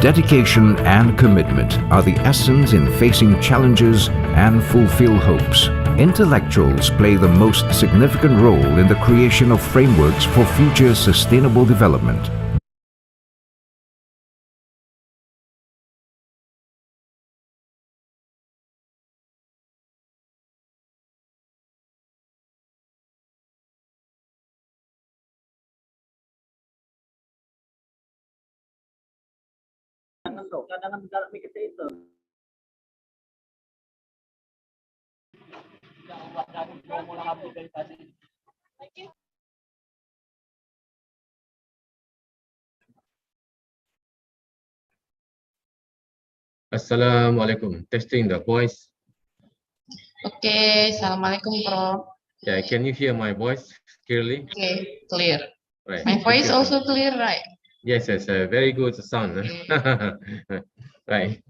Dedication and commitment are the essence in facing challenges and fulfill hopes. Intellectuals play the most significant role in the creation of frameworks for future sustainable development. Assalamualaikum. Testing the voice. Okay, Assalamualaikum, Prof. Yeah, can you hear my voice clearly? Okay, clear. Right. My Thank voice you so also much. clear, right? Yes, yes, very good sound. Right.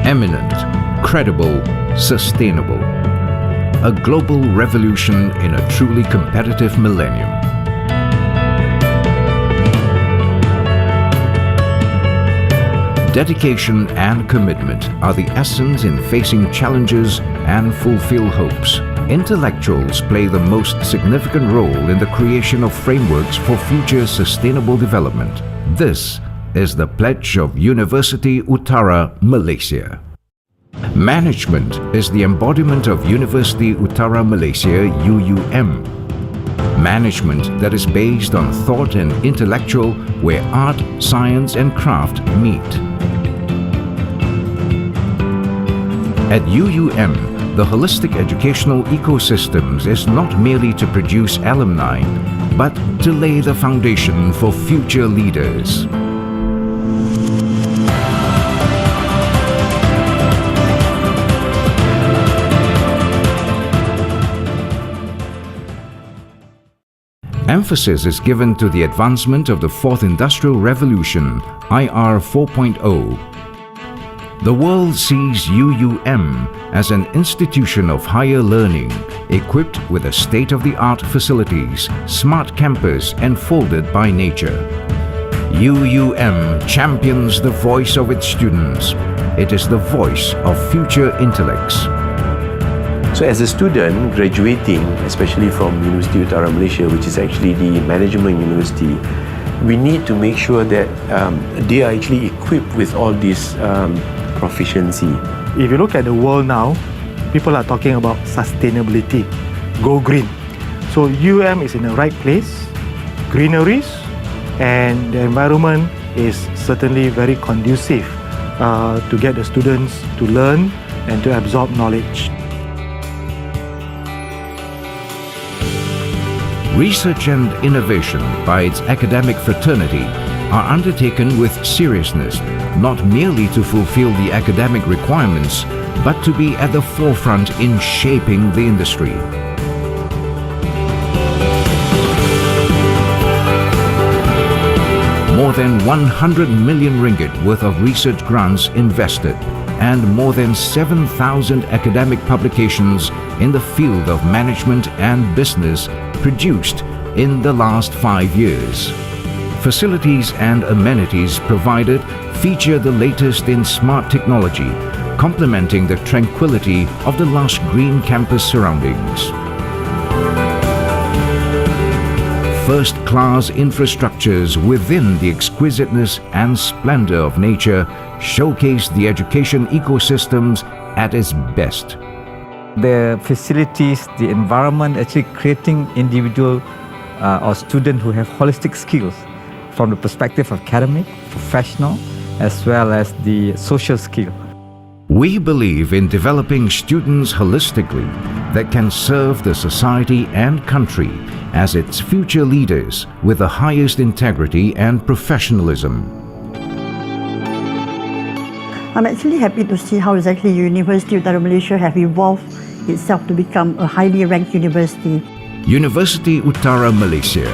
Eminent, credible, sustainable. A global revolution in a truly competitive millennium. Dedication and commitment are the essence in facing challenges and fulfill hopes. Intellectuals play the most significant role in the creation of frameworks for future sustainable development. This is the pledge of University Utara, Malaysia. Management is the embodiment of University Utara Malaysia UUM. Management that is based on thought and intellectual, where art, science and craft meet. At UUM, the holistic educational ecosystems is not merely to produce alumni, but to lay the foundation for future leaders. Emphasis is given to the advancement of the Fourth Industrial Revolution, IR 4.0. The world sees UUM as an institution of higher learning, equipped with a state-of-the-art facilities, smart campus enfolded by nature. UUM champions the voice of its students. It is the voice of future intellects. So as a student graduating, especially from University Utara Malaysia, which is actually the management university, we need to make sure that they are actually equipped with all this proficiency. If you look at the world now, people are talking about sustainability, go green. So UM is in the right place, greeneries, and the environment is certainly very conducive to get the students to learn and to absorb knowledge. Research and innovation by its academic fraternity are undertaken with seriousness, not merely to fulfill the academic requirements, but to be at the forefront in shaping the industry. More than 100 million ringgit worth of research grants invested, and more than 7,000 academic publications in the field of management and business produced in the last 5 years. Facilities and amenities provided feature the latest in smart technology, complementing the tranquility of the lush green campus surroundings. First-class infrastructures within the exquisiteness and splendor of nature showcase the education ecosystems at its best. The facilities, the environment, actually creating individual or students who have holistic skills from the perspective of academic, professional, as well as the social skill. We believe in developing students holistically that can serve the society and country as its future leaders with the highest integrity and professionalism. I'm actually happy to see how exactly University Utara Malaysia have evolved itself to become a highly ranked university. University Utara Malaysia,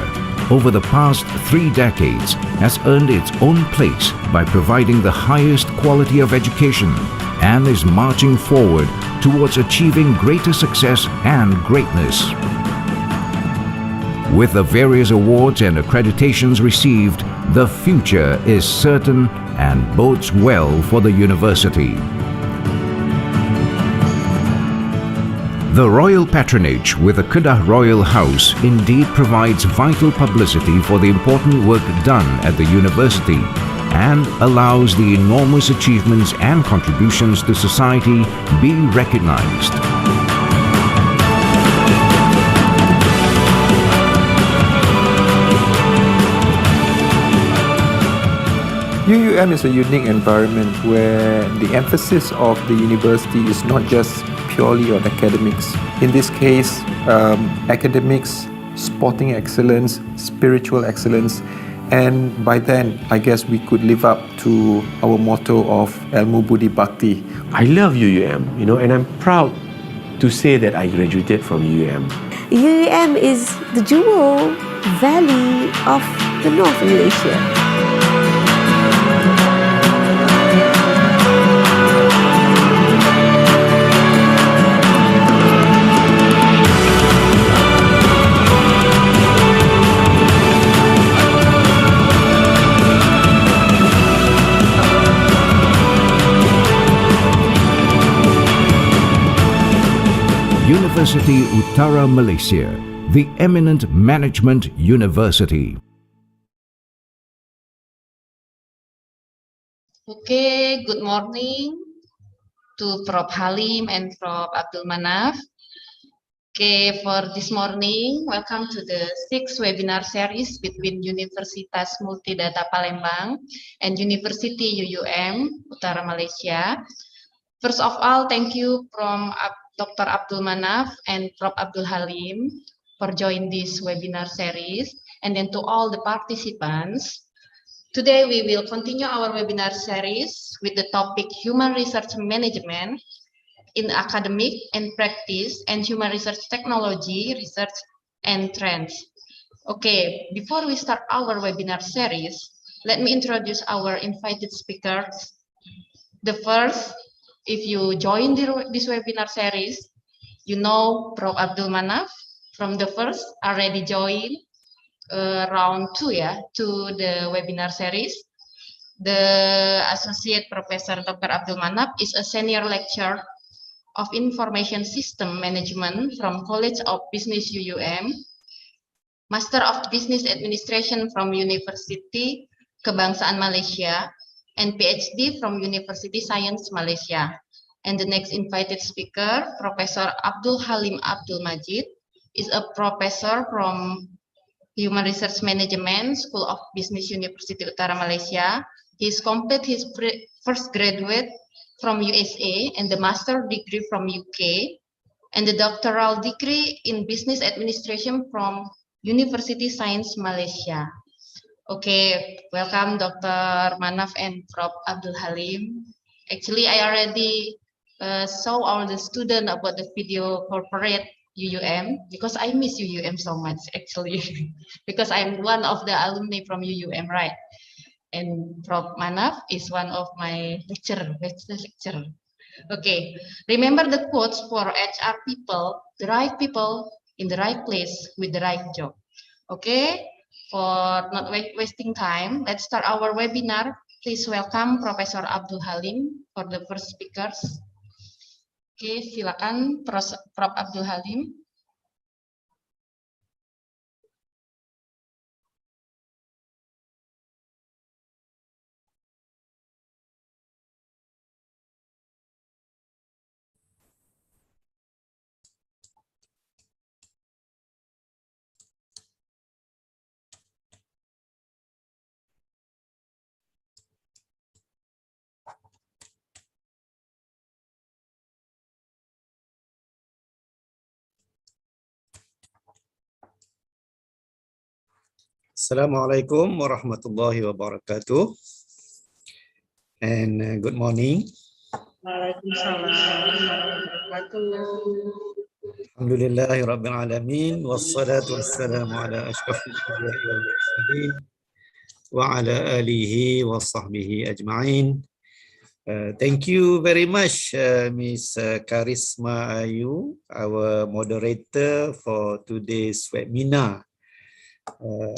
over the past 3 decades, has earned its own place by providing the highest quality of education and is marching forward towards achieving greater success and greatness. With the various awards and accreditations received, the future is certain and bodes well for the university. The royal patronage with the Kedah Royal House indeed provides vital publicity for the important work done at the university and allows the enormous achievements and contributions to society be recognized. UUM is a unique environment where the emphasis of the university is not just purely on academics. In this case, academics, sporting excellence, spiritual excellence, and by then, I guess we could live up to our motto of Ilmu Budi Bhakti. I love UUM, and I'm proud to say that I graduated from UUM. UUM is the jewel valley of the North Malaysia. University Utara Malaysia, the eminent management university. Okay, good morning to Prof. Halim and Prof. Abdul Manaf. Okay, for this morning, welcome to the 6th webinar series between Universitas Multidata Palembang and University UUM Utara Malaysia. First of all, thank you from Dr. Abdul Manaf and Prof. Abdul Halim for joining this webinar series, and then to all the participants. Today, we will continue our webinar series with the topic Human Research Management in Academic and Practice and Human Research Technology, Research and Trends. Okay, before we start our webinar series, let me introduce our invited speakers. The first, if you join this webinar series, you know Prof. Abdul Manaf from the first already joined round 2 to the webinar series. The Associate Professor Dr. Abdul Manaf is a senior lecturer of Information System Management from College of Business UUM, Master of Business Administration from University Kebangsaan Malaysia, and PhD from University Science Malaysia. And the next invited speaker, Professor Abdul Halim Abdul Majid, is a professor from Human Research Management, School of Business, University Utara Malaysia. He's completed his first graduate from USA and the master degree from UK, and the doctoral degree in Business Administration from University Science Malaysia. Okay, welcome Dr. Manaf and Prof. Abdul Halim. Actually, I already saw all the students about the video corporate UUM because I miss UUM so much actually because I'm one of the alumni from UUM, right? And Prof. Manaf is one of my lecturer. Okay, remember the quotes for HR people, the right people in the right place with the right job. Okay, for not wasting time, let's start our webinar. Please welcome Professor Abdul Halim for the first speakers. Oke, silakan Prof. Abdul Halim. Assalamualaikum warahmatullahi wabarakatuh. And good morning. Waalaikumsalam warahmatullahi wabarakatuh. Alhamdulillahi rabbil alamin wassalatu wassalamu ala asyrafil anbiya'i wal mursalin wa ala alihi wa sahbihi ajma'in. Thank you very much, Ms. Karisma Ayu, our moderator for today's webinar.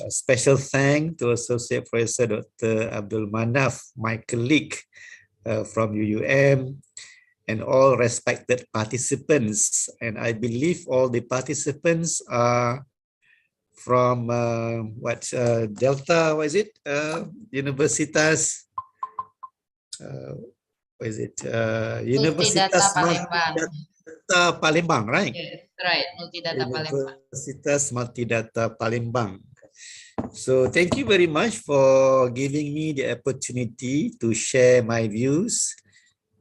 Special thanks to Associate Professor Dr. Abdul Manaf, my colleague from UUM, and all respected participants. And I believe all the participants are from Delta, what is it? Universitas, what is it? Universitas Multidata Palembang, right? Yes, right, Multidata Palembang. Universitas Multidata Palembang. So thank you very much for giving me the opportunity to share my views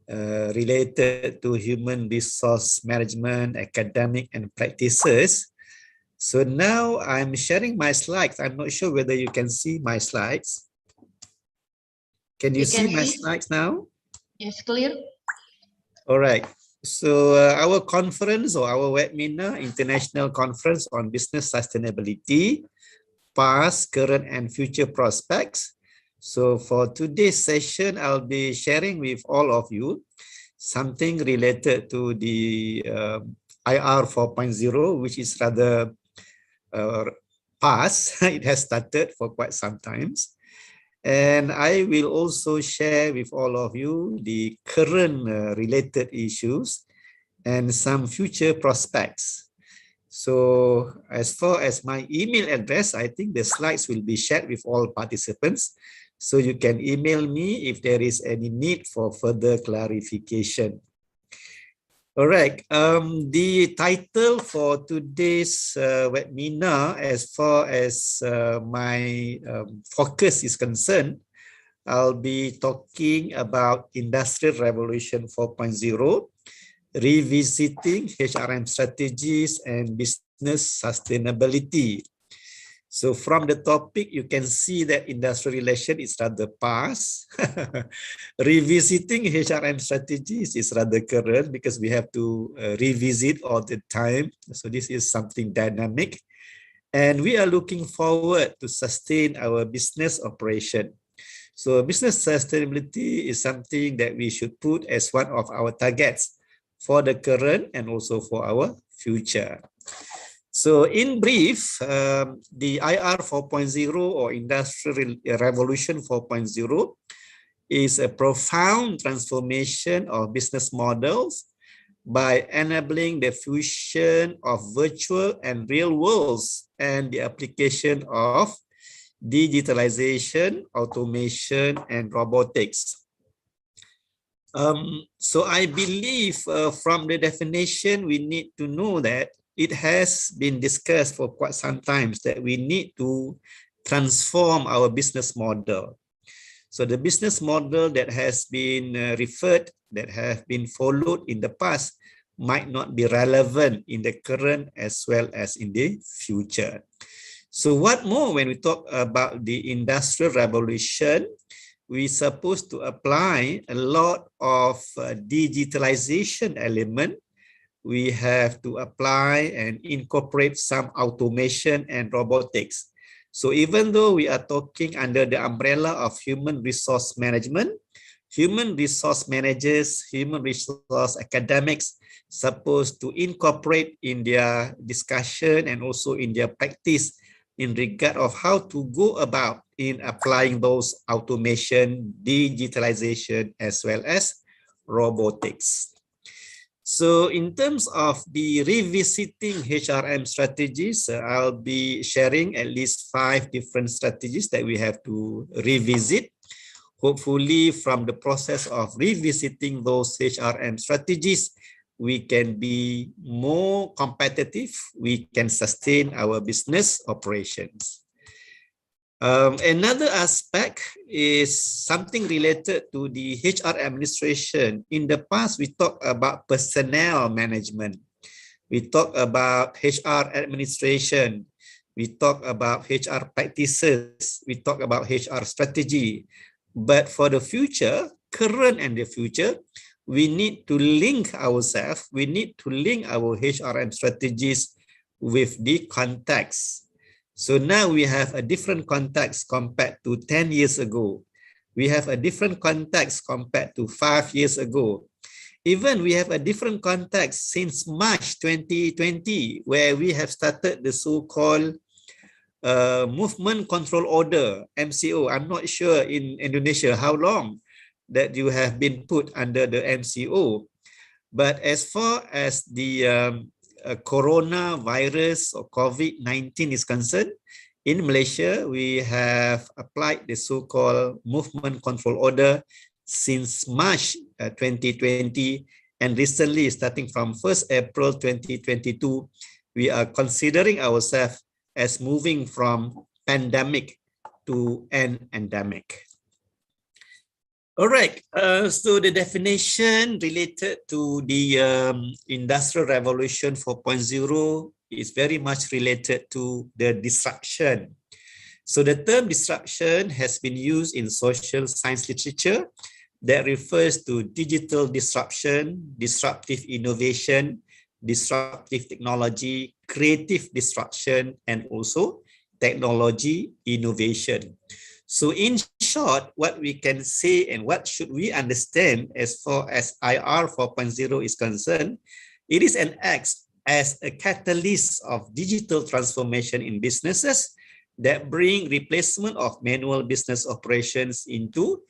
related to human resource management, academic and practices. So now I'm sharing my slides. I'm not sure whether you can see my slides. Can you see my slides now? Yes, clear. All right. So our conference or our webinar, International Conference on Business Sustainability, Past, Current and Future Prospects. So for today's session, I'll be sharing with all of you something related to the IR 4.0, which is rather past. It has started for quite some times. And I will also share with all of you the current related issues and some future prospects. So as far as my email address, I think the slides will be shared with all participants. So you can email me if there is any need for further clarification. All right, the title for today's webinar, as far as my focus is concerned, I'll be talking about Industrial Revolution 4.0, revisiting HRM strategies and business sustainability. So from the topic, you can see that industrial relation is rather past. Revisiting HRM strategies is rather current because we have to revisit all the time. So this is something dynamic. And we are looking forward to sustain our business operation. So business sustainability is something that we should put as one of our targets for the current and also for our future. So in brief, the IR 4.0 or Industrial Revolution 4.0 is a profound transformation of business models by enabling the fusion of virtual and real worlds and the application of digitalization, automation, and robotics. So I believe from the definition, we need to know that it has been discussed for quite some time that we need to transform our business model. So the business model that has been referred, that have been followed in the past might not be relevant in the current as well as in the future. So what more when we talk about the Industrial Revolution, we're supposed to apply a lot of digitalization element. We have to apply and incorporate some automation and robotics. So even though we are talking under the umbrella of human resource management, human resource managers, human resource academics supposed to incorporate in their discussion and also in their practice in regard of how to go about in applying those automation, digitalization, as well as robotics. So in terms of the revisiting HRM strategies, I'll be sharing at least 5 different strategies that we have to revisit. Hopefully from the process of revisiting those HRM strategies, we can be more competitive, we can sustain our business operations. Another aspect is something related to the HR administration. In the past, we talked about personnel management. We talked about HR administration. We talked about HR practices. We talked about HR strategy. But for the future, current and the future, we need to link ourselves. We need to link our HRM strategies with the context. So now we have a different context compared to 10 years ago. We have a different context compared to 5 years ago. Even we have a different context since March 2020, where we have started the so-called Movement Control Order, MCO. I'm not sure in Indonesia how long that you have been put under the MCO. But as far as the coronavirus or COVID-19 is concerned, in Malaysia, we have applied the so-called Movement Control Order since March 2020. And recently, starting from 1st April 2022, we are considering ourselves as moving from pandemic to an endemic. All right, so the definition related to the Industrial Revolution 4.0 is very much related to the disruption. So the term disruption has been used in social science literature that refers to digital disruption, disruptive innovation, disruptive technology, creative disruption, and also technology innovation. So in short, what we can say and what should we understand as far as IR 4.0 is concerned, it is an act as a catalyst of digital transformation in businesses that bring replacement of manual business operations into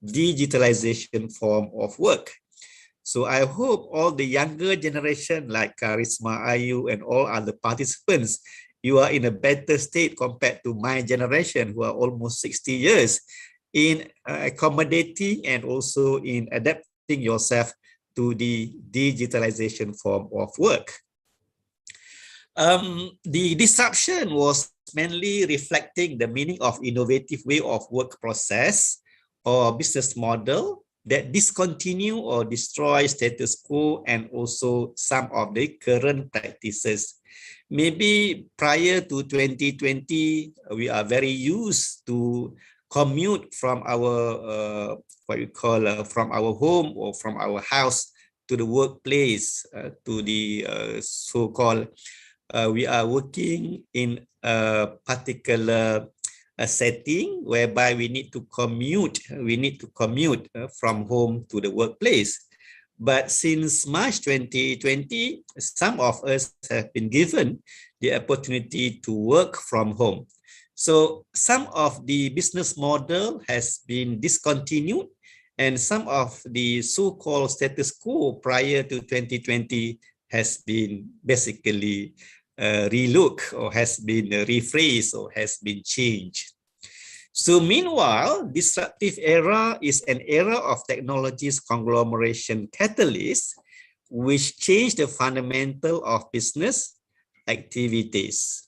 digitalization form of work. So I hope all the younger generation like Karisma, Ayu, and all other participants, you are in a better state compared to my generation who are almost 60 years in accommodating and also in adapting yourself to the digitalization form of work. The disruption was mainly reflecting the meaning of innovative way of work process or business model that discontinue or destroy status quo and also some of the current practices. Maybe prior to 2020, we are very used to commute from our from our home or from our house to the workplace, to the so-called we are working in a particular setting whereby we need to commute from home to the workplace. But since March 2020, some of us have been given the opportunity to work from home. So some of the business model has been discontinued and some of the so-called status quo prior to 2020 has been basically relooked or has been rephrased or has been changed. So meanwhile, disruptive era is an era of technology's conglomeration catalyst, which change the fundamental of business activities.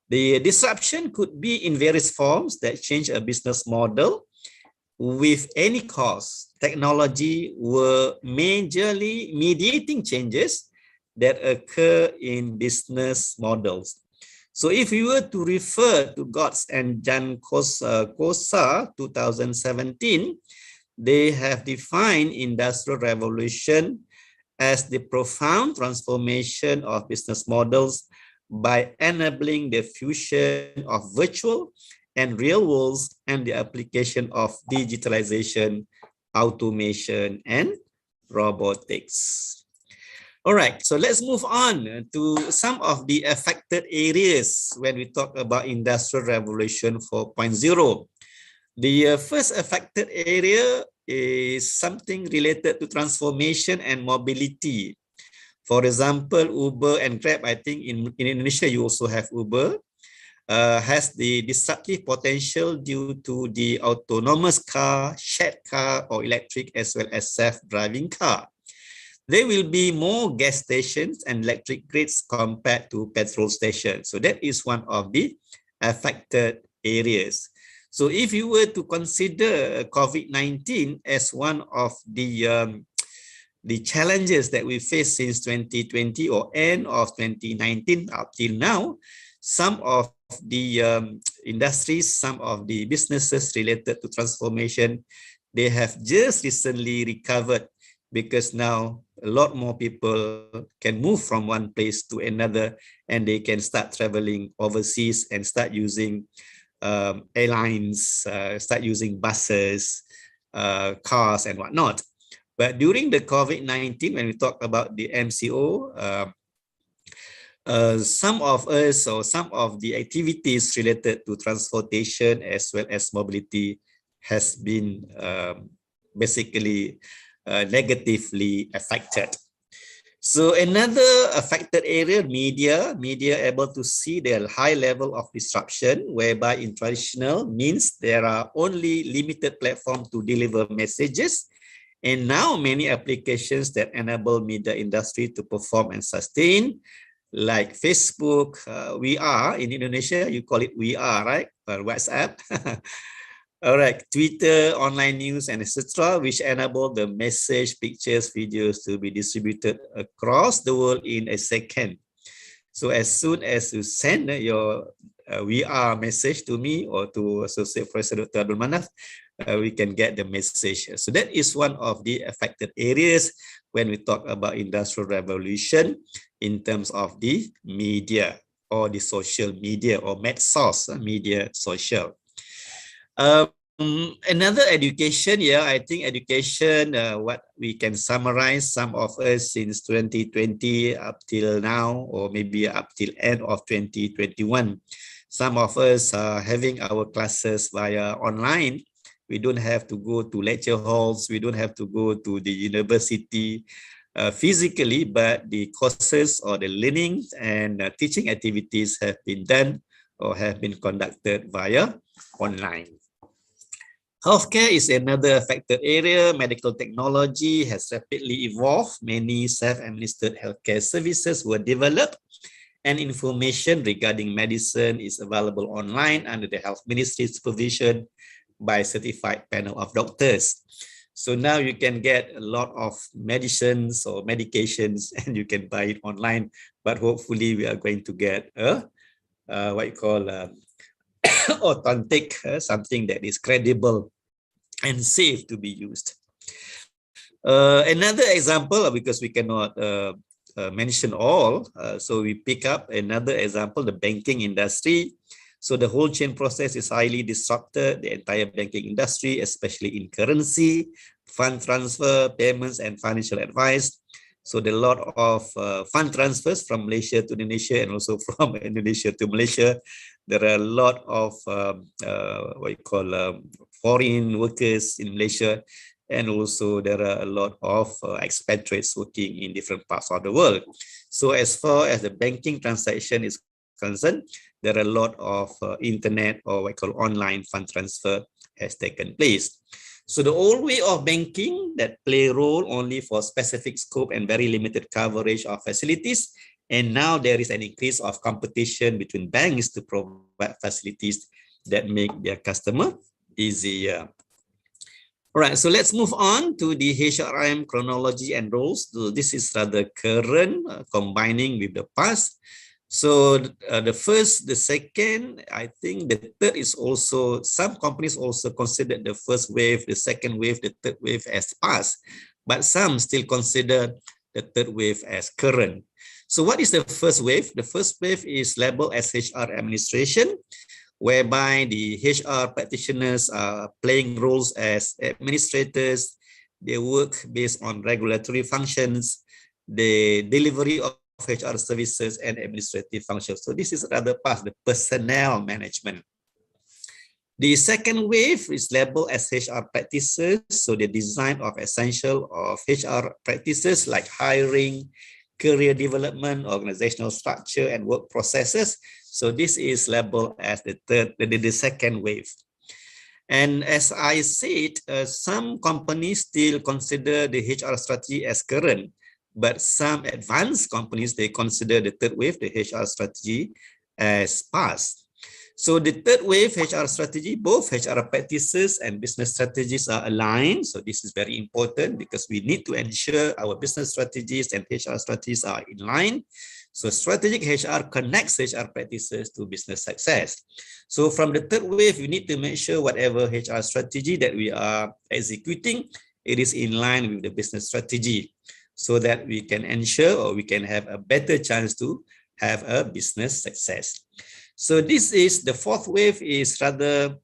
The disruption could be in various forms that change a business model with any cause. Technology were majorly mediating changes that occur in business models. So if we were to refer to Gotts and Jan Kosa 2017, they have defined Industrial Revolution as the profound transformation of business models by enabling the fusion of virtual and real worlds and the application of digitalization, automation, and robotics. All right, so let's move on to some of the affected areas when we talk about Industrial Revolution 4.0. The first affected area is something related to transformation and mobility. For example, Uber and Grab, I think in Indonesia, you also have Uber, has the disruptive potential due to the autonomous car, shared car, or electric as well as self-driving car. There will be more gas stations and electric grids compared to petrol stations. So that is one of the affected areas. So if you were to consider COVID-19 as one of the challenges that we face since 2020 or end of 2019 up till now, some of the industries, some of the businesses related to transformation, they have just recently recovered because now a lot more people can move from one place to another and they can start traveling overseas and start using airlines, start using buses, cars and whatnot. But during the COVID-19, when we talk about the MCO, some of us or some of the activities related to transportation as well as mobility has been basically negatively affected. So another affected area, media able to see the high level of disruption, whereby in traditional means there are only limited platforms to deliver messages. And now many applications that enable media industry to perform and sustain, like Facebook, we are in Indonesia, you call it we are, right? Or WhatsApp. All right, Twitter, online news, and etc., which enable the message, pictures, videos to be distributed across the world in a second. So as soon as you send your we are message to me or to Associate Professor Dr. Abdul Manaf, we can get the message. So that is one of the affected areas when we talk about Industrial Revolution in terms of the media or the social media or medsos, media social. Another education, I think education, what we can summarize, some of us since 2020 up till now, or maybe up till end of 2021, some of us are having our classes via online. We don't have to go to lecture halls. We don't have to go to the university physically, but the courses or the learning and teaching activities have been done or have been conducted via online. Healthcare is another affected area. Medical technology has rapidly evolved. Many self-administered healthcare services were developed, and information regarding medicine is available online under the Health Ministry's supervision by certified panel of doctors. So now you can get a lot of medicines or medications and you can buy it online, but hopefully we are going to get what you call authentic, something that is credible and safe to be used. Another example, because we cannot mention all, so we pick up another example, the banking industry. So the whole chain process is highly disrupted, the entire banking industry, especially in currency, fund transfer, payments, and financial advice. So there are a lot of fund transfers from Malaysia to Indonesia and also from Indonesia to Malaysia. There are a lot of what you call foreign workers in Malaysia, and also there are a lot of expatriates working in different parts of the world. So as far as the banking transaction is concerned, there are a lot of internet or what you call online fund transfer has taken place. So the old way of banking that play a role only for specific scope and very limited coverage of facilities. And now there is an increase of competition between banks to provide facilities that make their customer easier. All right, so let's move on to the HRM chronology and roles. So this is rather current, combining with the past. So the first, the second, I think the third is also, some companies also consider the first wave, the second wave, the third wave as past, but some still consider the third wave as current. So what is the first wave? The first wave is labeled as HR administration, whereby the HR practitioners are playing roles as administrators. They work based on regulatory functions, the delivery of HR services and administrative functions. So this is rather past, the personnel management. The second wave is labeled as HR practices. So the design of essential of HR practices like hiring, career development, organizational structure, and work processes. So this is labeled as the second wave. And as I said, some companies still consider the HR strategy as current, but some advanced companies, they consider the third wave, the HR strategy, as past. So the third wave HR strategy, both HR practices and business strategies are aligned. So this is very important because we need to ensure our business strategies and HR strategies are in line. So strategic HR connects HR practices to business success. So from the third wave, we need to make sure whatever HR strategy that we are executing, it is in line with the business strategy, so that we can ensure or we can have a better chance to have a business success. So this is the fourth wave is rather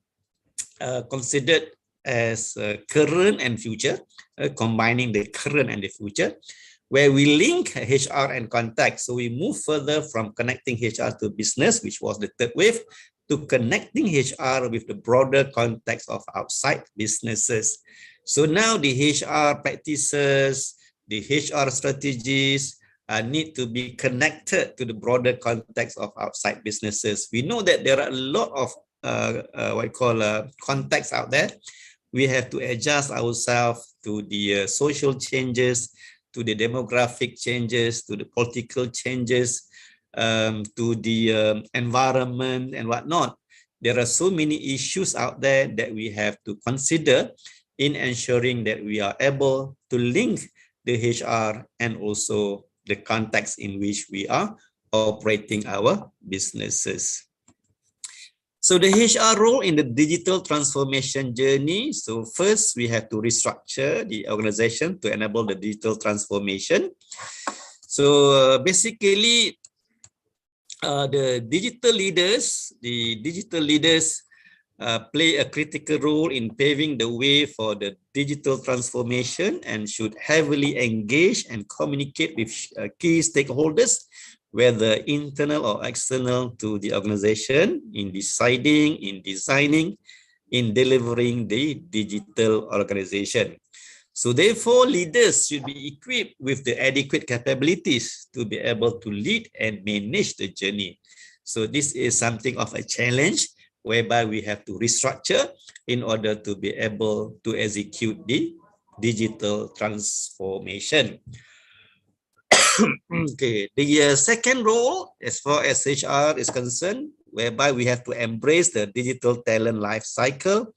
considered as current and future, combining the current and the future, where we link HR and contact. So we move further from connecting HR to business, which was the third wave, to connecting HR with the broader context of outside businesses. So now the HR practices, the HR strategies need to be connected to the broader context of outside businesses. We know that there are a lot of what you call contexts out there. We have to adjust ourselves to the social changes, to the demographic changes, to the political changes, to the environment and whatnot. There are so many issues out there that we have to consider in ensuring that we are able to link the HR and also the context in which we are operating our businesses. So the HR role in the digital transformation journey. So first, we have to restructure the organization to enable the digital transformation. So basically, the digital leaders play a critical role in paving the way for the digital transformation and should heavily engage and communicate with key stakeholders, whether internal or external to the organization, in deciding, in designing, in delivering the digital organization. So therefore, leaders should be equipped with the adequate capabilities to be able to lead and manage the journey. So this is something of a challenge whereby we have to restructure in order to be able to execute the digital transformation. Okay, the second role as far as HR is concerned, whereby we have to embrace the digital talent life cycle.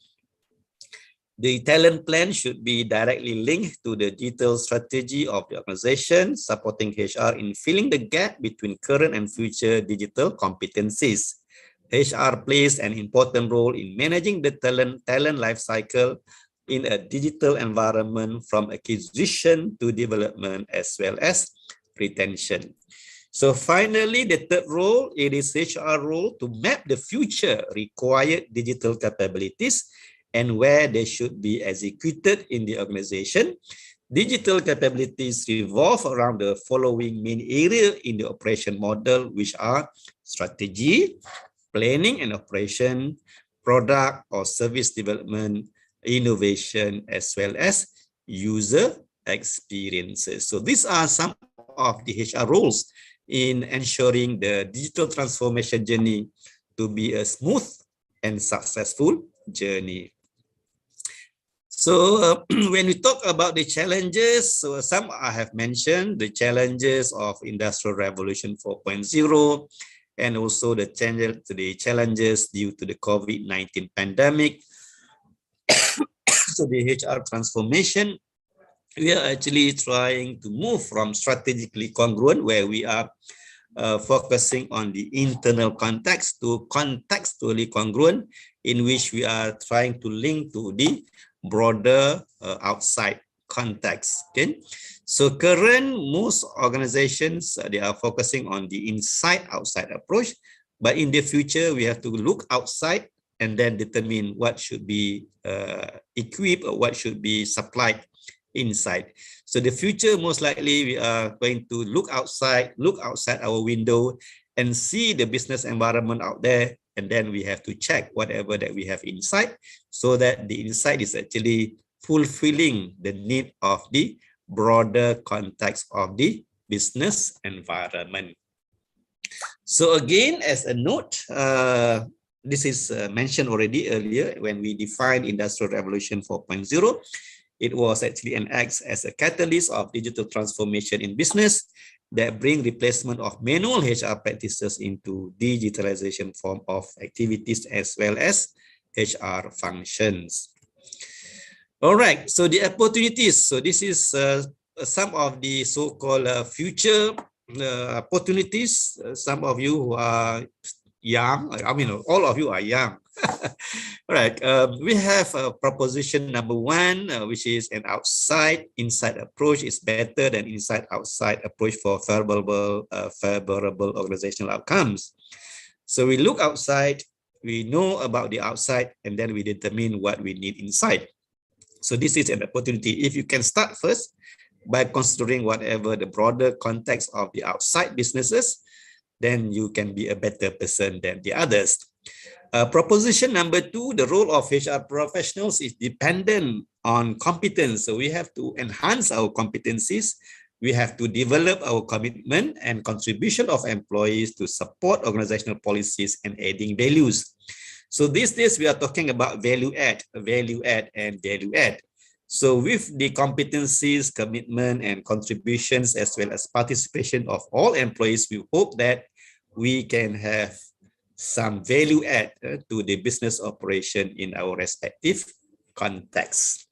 The talent plan should be directly linked to the digital strategy of the organization, supporting HR in filling the gap between current and future digital competencies. HR plays an important role in managing the talent life cycle in a digital environment, from acquisition to development as well as retention. So finally, the third role, it is HR role to map the future required digital capabilities and where they should be executed in the organization. Digital capabilities revolve around the following main area in the operation model, which are strategy, planning and operation, product or service development, innovation, as well as user experiences. So these are some of the HR roles in ensuring the digital transformation journey to be a smooth and successful journey. So when we talk about the challenges, so some I have mentioned, the challenges of Industrial Revolution 4.0, and also the challenges due to the COVID-19 pandemic. So the HR transformation, we are actually trying to move from strategically congruent, where we are focusing on the internal context, to contextually congruent, in which we are trying to link to the broader outside context. Okay, so current most organizations, they are focusing on the inside outside approach, but in the future we have to look outside and then determine what should be equipped or what should be supplied inside. So the future, most likely we are going to look outside our window and see the business environment out there, and then we have to check whatever that we have inside, so that the inside is actually fulfilling the need of the broader context of the business environment. So again, as a note, this is mentioned already earlier when we defined Industrial Revolution 4.0. It was actually an act as a catalyst of digital transformation in business that bring replacement of manual HR practices into digitalization form of activities as well as HR functions. All right, so the opportunities. So this is some of the so-called future opportunities. Some of you who are young, I mean, all of you are young. All right, we have proposition number one, which is an outside-inside approach is better than inside-outside approach for favorable organizational outcomes. So we look outside, we know about the outside, and then we determine what we need inside. So this is an opportunity. If you can start first by considering whatever the broader context of the outside businesses, then you can be a better person than the others. Proposition number two, the role of HR professionals is dependent on competence. So we have to enhance our competencies. We have to develop our commitment and contribution of employees to support organizational policies and adding values. So these days we are talking about value add. So with the competencies, commitment, and contributions, as well as participation of all employees, we hope that we can have some value add to the business operation in our respective contexts.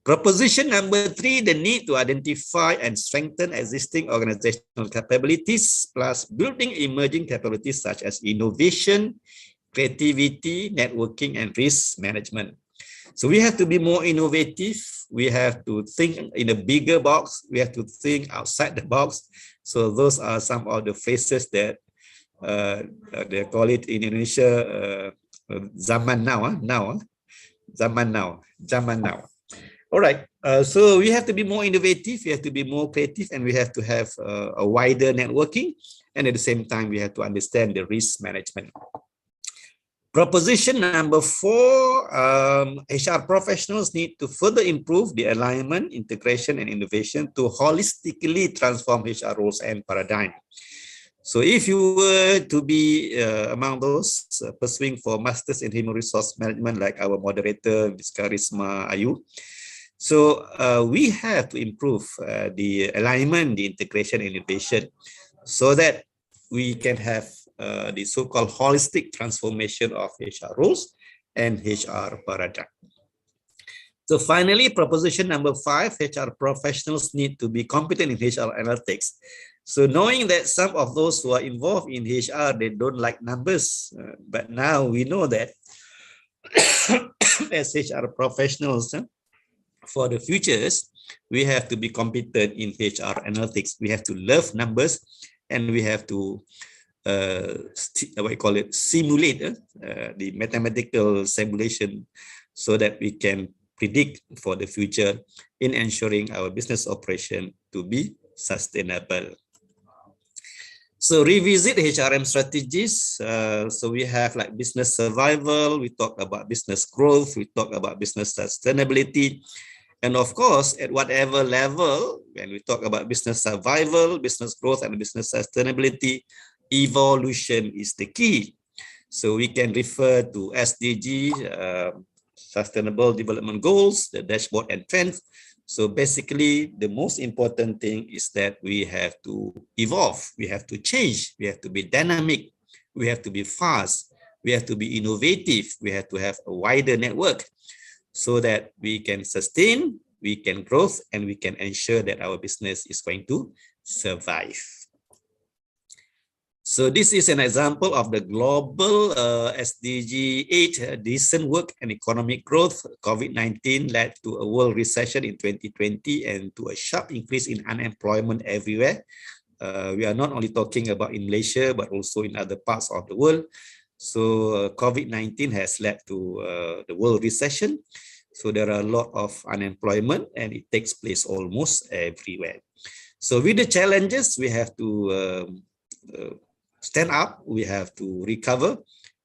Proposition number three, the need to identify and strengthen existing organizational capabilities, plus building emerging capabilities such as innovation, creativity, networking, and risk management. So we have to be more innovative. We have to think in a bigger box. We have to think outside the box. So those are some of the phrases that they call it in Indonesia, zaman now, zaman now. All right, so we have to be more innovative, we have to be more creative, and we have to have a wider networking, and at the same time, we have to understand the risk management. Proposition number 4, HR professionals need to further improve the alignment, integration, and innovation to holistically transform HR roles and paradigm. So if you were to be among those pursuing for Masters in Human Resource Management, like our moderator, Ms. Karisma Ayu, so we have to improve the alignment, the integration, and innovation so that we can have the so-called holistic transformation of HR roles and HR paradigm. So finally, proposition number 5, HR professionals need to be competent in HR analytics. So knowing that some of those who are involved in HR, they don't like numbers, but now we know that as HR professionals, for the futures, we have to be competent in HR analytics. We have to love numbers, and we have to simulate the mathematical simulation so that we can predict for the future in ensuring our business operation to be sustainable. So revisit HRM strategies. So we have like business survival, we talk about business growth, we talk about business sustainability. And of course, at whatever level, when we talk about business survival, business growth, and business sustainability, evolution is the key. So we can refer to SDG, Sustainable Development Goals, the dashboard and trends. So basically, the most important thing is that we have to evolve, we have to change, we have to be dynamic, we have to be fast, we have to be innovative, we have to have a wider network so that we can sustain, we can grow, and we can ensure that our business is going to survive. So this is an example of the global SDG 8, decent work and economic growth. COVID-19 led to a world recession in 2020 and to a sharp increase in unemployment everywhere. We are not only talking about in Malaysia, but also in other parts of the world. So COVID-19 has led to the world recession. So there are a lot of unemployment, and it takes place almost everywhere. So with the challenges, we have to stand up, we have to recover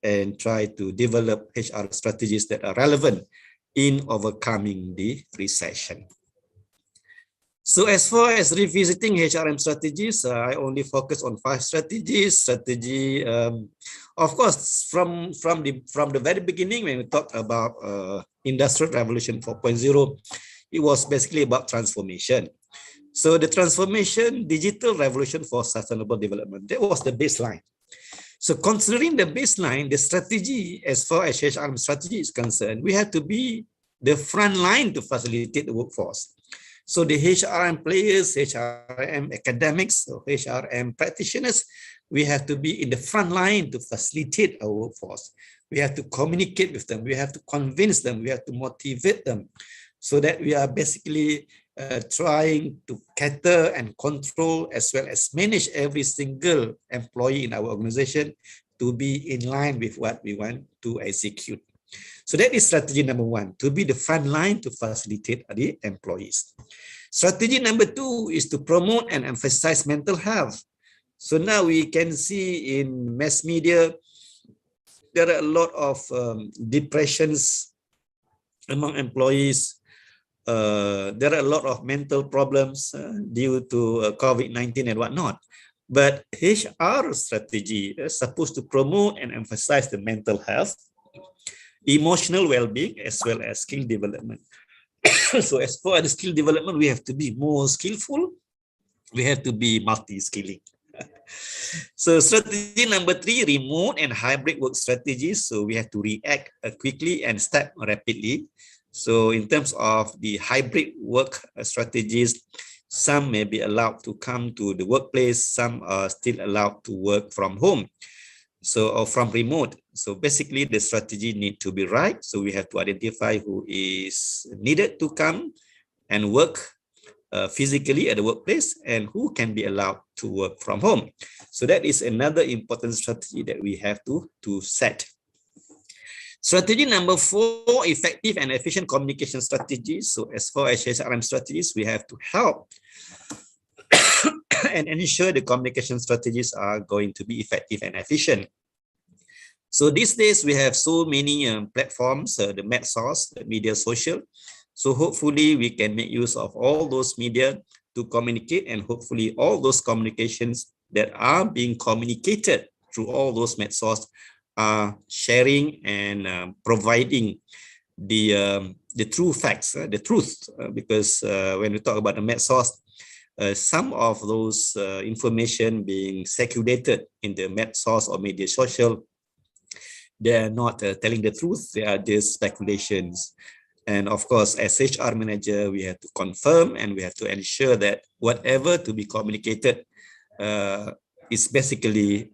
and try to develop HR strategies that are relevant in overcoming the recession. So as far as revisiting HRM strategies, I only focus on 5 strategies. Of course, from the very beginning, when we talk about Industrial Revolution 4.0, it was basically about transformation. So the transformation, digital revolution for sustainable development, that was the baseline. So considering the baseline, the strategy, as far as HRM strategy is concerned, we have to be the front line to facilitate the workforce. So the HRM players, HRM academics, or HRM practitioners, we have to be in the front line to facilitate our workforce. We have to communicate with them. We have to convince them. We have to motivate them so that we are basically trying to cater and control as well as manage every single employee in our organization to be in line with what we want to execute. So that is strategy number 1, to be the front line to facilitate the employees. Strategy number 2 is to promote and emphasize mental health. So now we can see in mass media, there are a lot of depressions among employees. There are a lot of mental problems due to COVID-19 and whatnot. But HR strategy is supposed to promote and emphasize the mental health, emotional well-being, as well as skill development. So as for the skill development, we have to be more skillful. We have to be multi-skilling. So strategy number 3, remote and hybrid work strategies. So we have to react quickly and step rapidly. So in terms of the hybrid work strategies, some may be allowed to come to the workplace, some are still allowed to work from home, so or from remote. So basically the strategy need to be right. So we have to identify who is needed to come and work physically at the workplace and who can be allowed to work from home. So that is another important strategy that we have to set. Strategy number 4, effective and efficient communication strategies. So as far as HRM strategies, we have to help and ensure the communication strategies are going to be effective and efficient. So these days we have so many platforms, the MedSource, the media social. So hopefully we can make use of all those media to communicate, and hopefully all those communications that are being communicated through all those MedSource are sharing and providing the true facts, the truth, because when we talk about the MedSource, some of those information being circulated in the MedSource or media social, they are not telling the truth, they are just speculations. And of course, as HR manager, we have to confirm and we have to ensure that whatever to be communicated is basically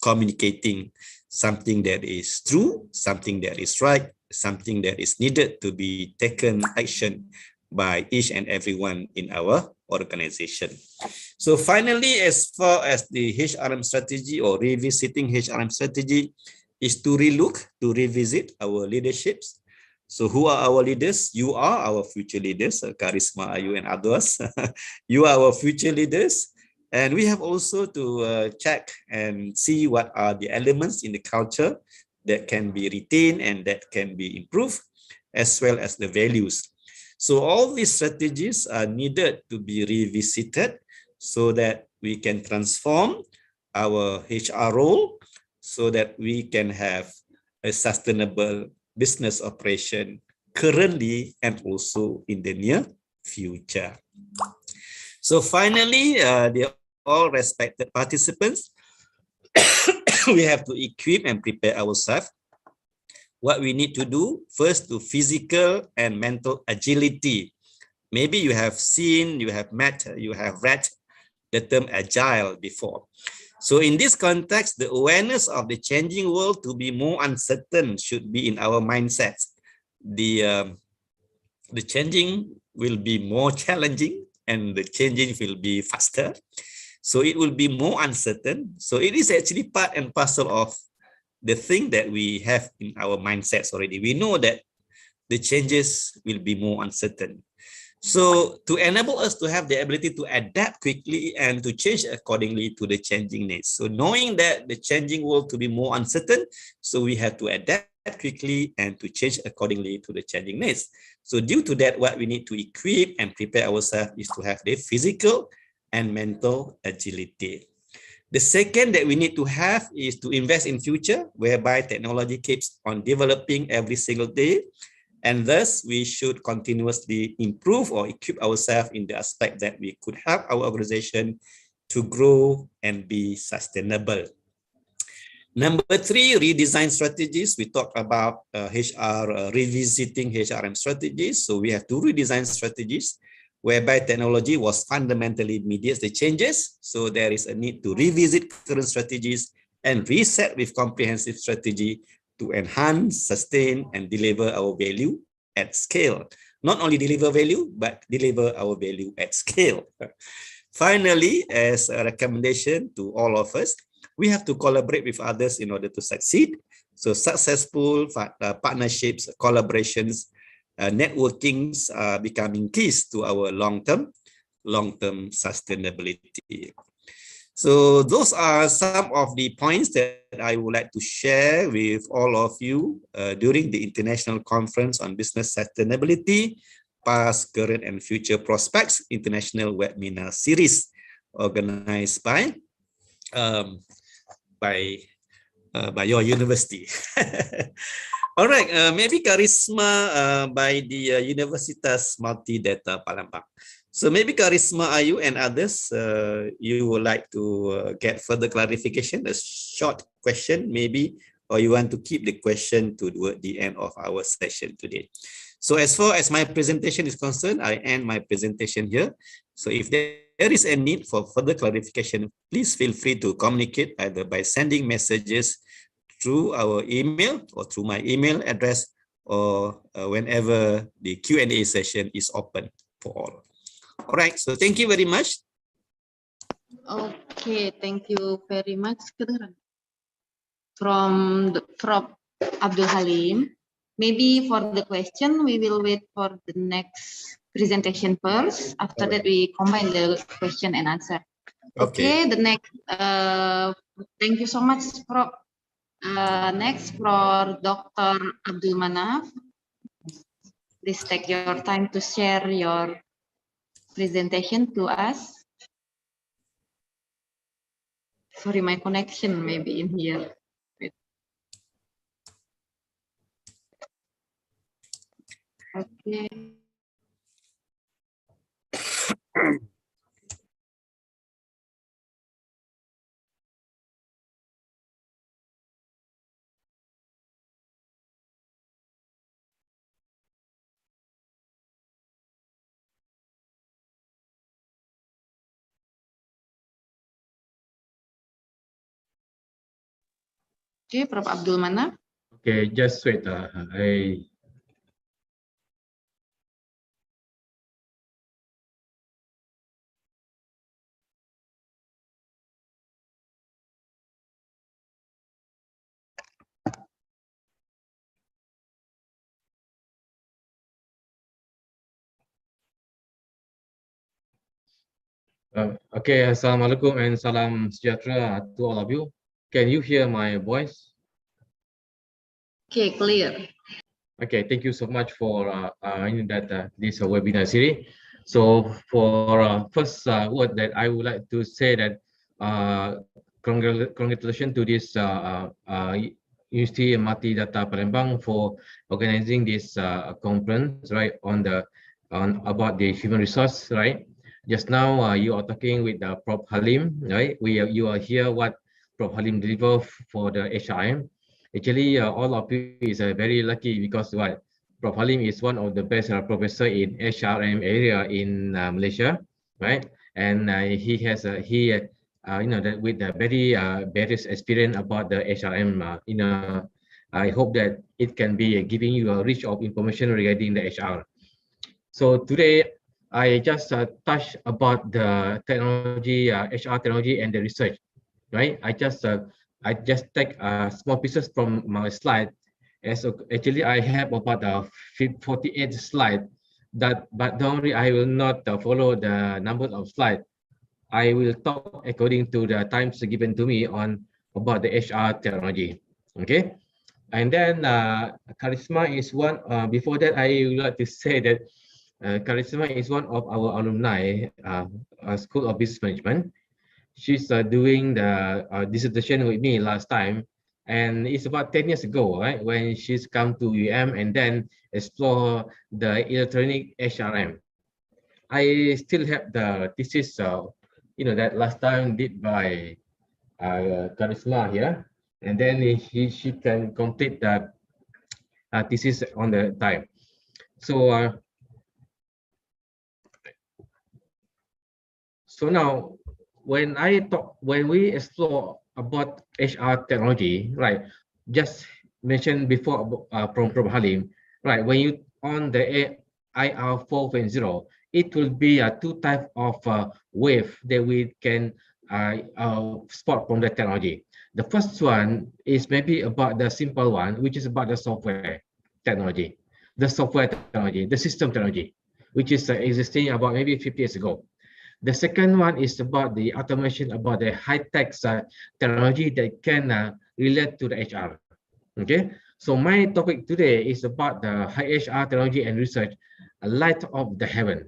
communicating something that is true, something that is right, something that is needed to be taken action by each and everyone in our organization. So finally, as far as the HRM strategy or revisiting HRM strategy is to relook, to revisit our leaderships. So who are our leaders? You are our future leaders, Karisma, Ayu, and others. You are our future leaders. And we have also to check and see what are the elements in the culture that can be retained and that can be improved, as well as the values. So all these strategies are needed to be revisited so that we can transform our HR role so that we can have a sustainable business operation currently and also in the near future. So finally, the all respected participants, we have to equip and prepare ourselves. What we need to do first, to physical and mental agility. Maybe you have seen, you have met, you have read the term agile before. So in this context, the awareness of the changing world to be more uncertain should be in our mindset. The changing will be more challenging and the changing will be faster. So it will be more uncertain. So it is actually part and parcel of the thing that we have in our mindsets already. We know that the changes will be more uncertain. So to enable us to have the ability to adapt quickly and to change accordingly to the changing needs. So knowing that the changing world to be more uncertain, so we have to adapt quickly and to change accordingly to the changing needs. So due to that, what we need to equip and prepare ourselves is to have the physical and mental agility. The second that we need to have is to invest in future, whereby technology keeps on developing every single day. And thus, we should continuously improve or equip ourselves in the aspect that we could help our organization to grow and be sustainable. Number three, redesign strategies. We talk about HR, revisiting HRM strategies. So we have to redesign strategies whereby technology was fundamentally mediates the changes. So there is a need to revisit current strategies and reset with comprehensive strategy to enhance, sustain, and deliver our value at scale. Not only deliver value, but deliver our value at scale. Finally, as a recommendation to all of us, we have to collaborate with others in order to succeed. So successful partnerships, collaborations, networkings are becoming keys to our long-term sustainability. So those are some of the points that I would like to share with all of you during the International Conference on Business Sustainability, Past, Current, and Future Prospects International Webinar Series, organized by your university. All right, maybe Karisma by the Universitas Multidata Palembang. So maybe Karisma, Ayu, and others, you would like to get further clarification, a short question maybe, or you want to keep the question toward the end of our session today. So as far as my presentation is concerned, I end my presentation here. So if there is a need for further clarification, please feel free to communicate either by sending messages through our email or through my email address, or whenever the Q&A session is open for all. All right, so thank you very much. Okay, thank you very much. From Abdul Halim. Maybe for the question, we will wait for the next presentation first. After that, we combine the question and answer. Okay, the next, thank you so much, Prof. Next, for Dr. Abdul Manaf. Please take your time to share your presentation to us. Sorry, my connection may be in here. Okay. Okay, Prof. Abdul Manaf. Okay, just wait. Okay, Assalamualaikum and salam sejahtera to all of you. Can you hear my voice? Okay, clear. Okay, thank you so much for this webinar series. So for first word that I would like to say that congratulations to this University Mati Data Palembang for organizing this conference, right, on about the human resource, right. Just now you are talking with Prof Halim, right. You are here what Prof Halim deliver for the HRM. Actually, all of you is very lucky because what Prof Halim is one of the best professor in HRM area in Malaysia, right? And he has that with a very various experience about the HRM. I hope that it can be giving you a rich of information regarding the HR. So today I just touch about the technology, HR technology, and the research, right? I just take small pieces from my slide. As actually I have about 48 slide but don't worry, I will not follow the number of slide. I will talk according to the times given to me on about the HR technology. Okay, and then Charisma is one. Before that, I would like to say that Charisma is one of our alumni, School of Business Management. She's doing the dissertation with me last time, and it's about 10 years ago, right, when she's come to UM and then explore the electronic HRM. I still have the thesis, that last time did by Charisma here, and then she can complete the thesis on the time. So so now when we explore about HR technology, right? Just mentioned before from Prof Halim, right? When you on the IR 4.0, it will be a two type of wave that we can spot from the technology. The first one is maybe about the simple one, which is about the software technology, the system technology, which is existing about maybe 50 years ago. The second one is about the automation, about the high-tech technology that can relate to the HR. Okay, so my topic today is about the high HR technology and research, a light of the heaven.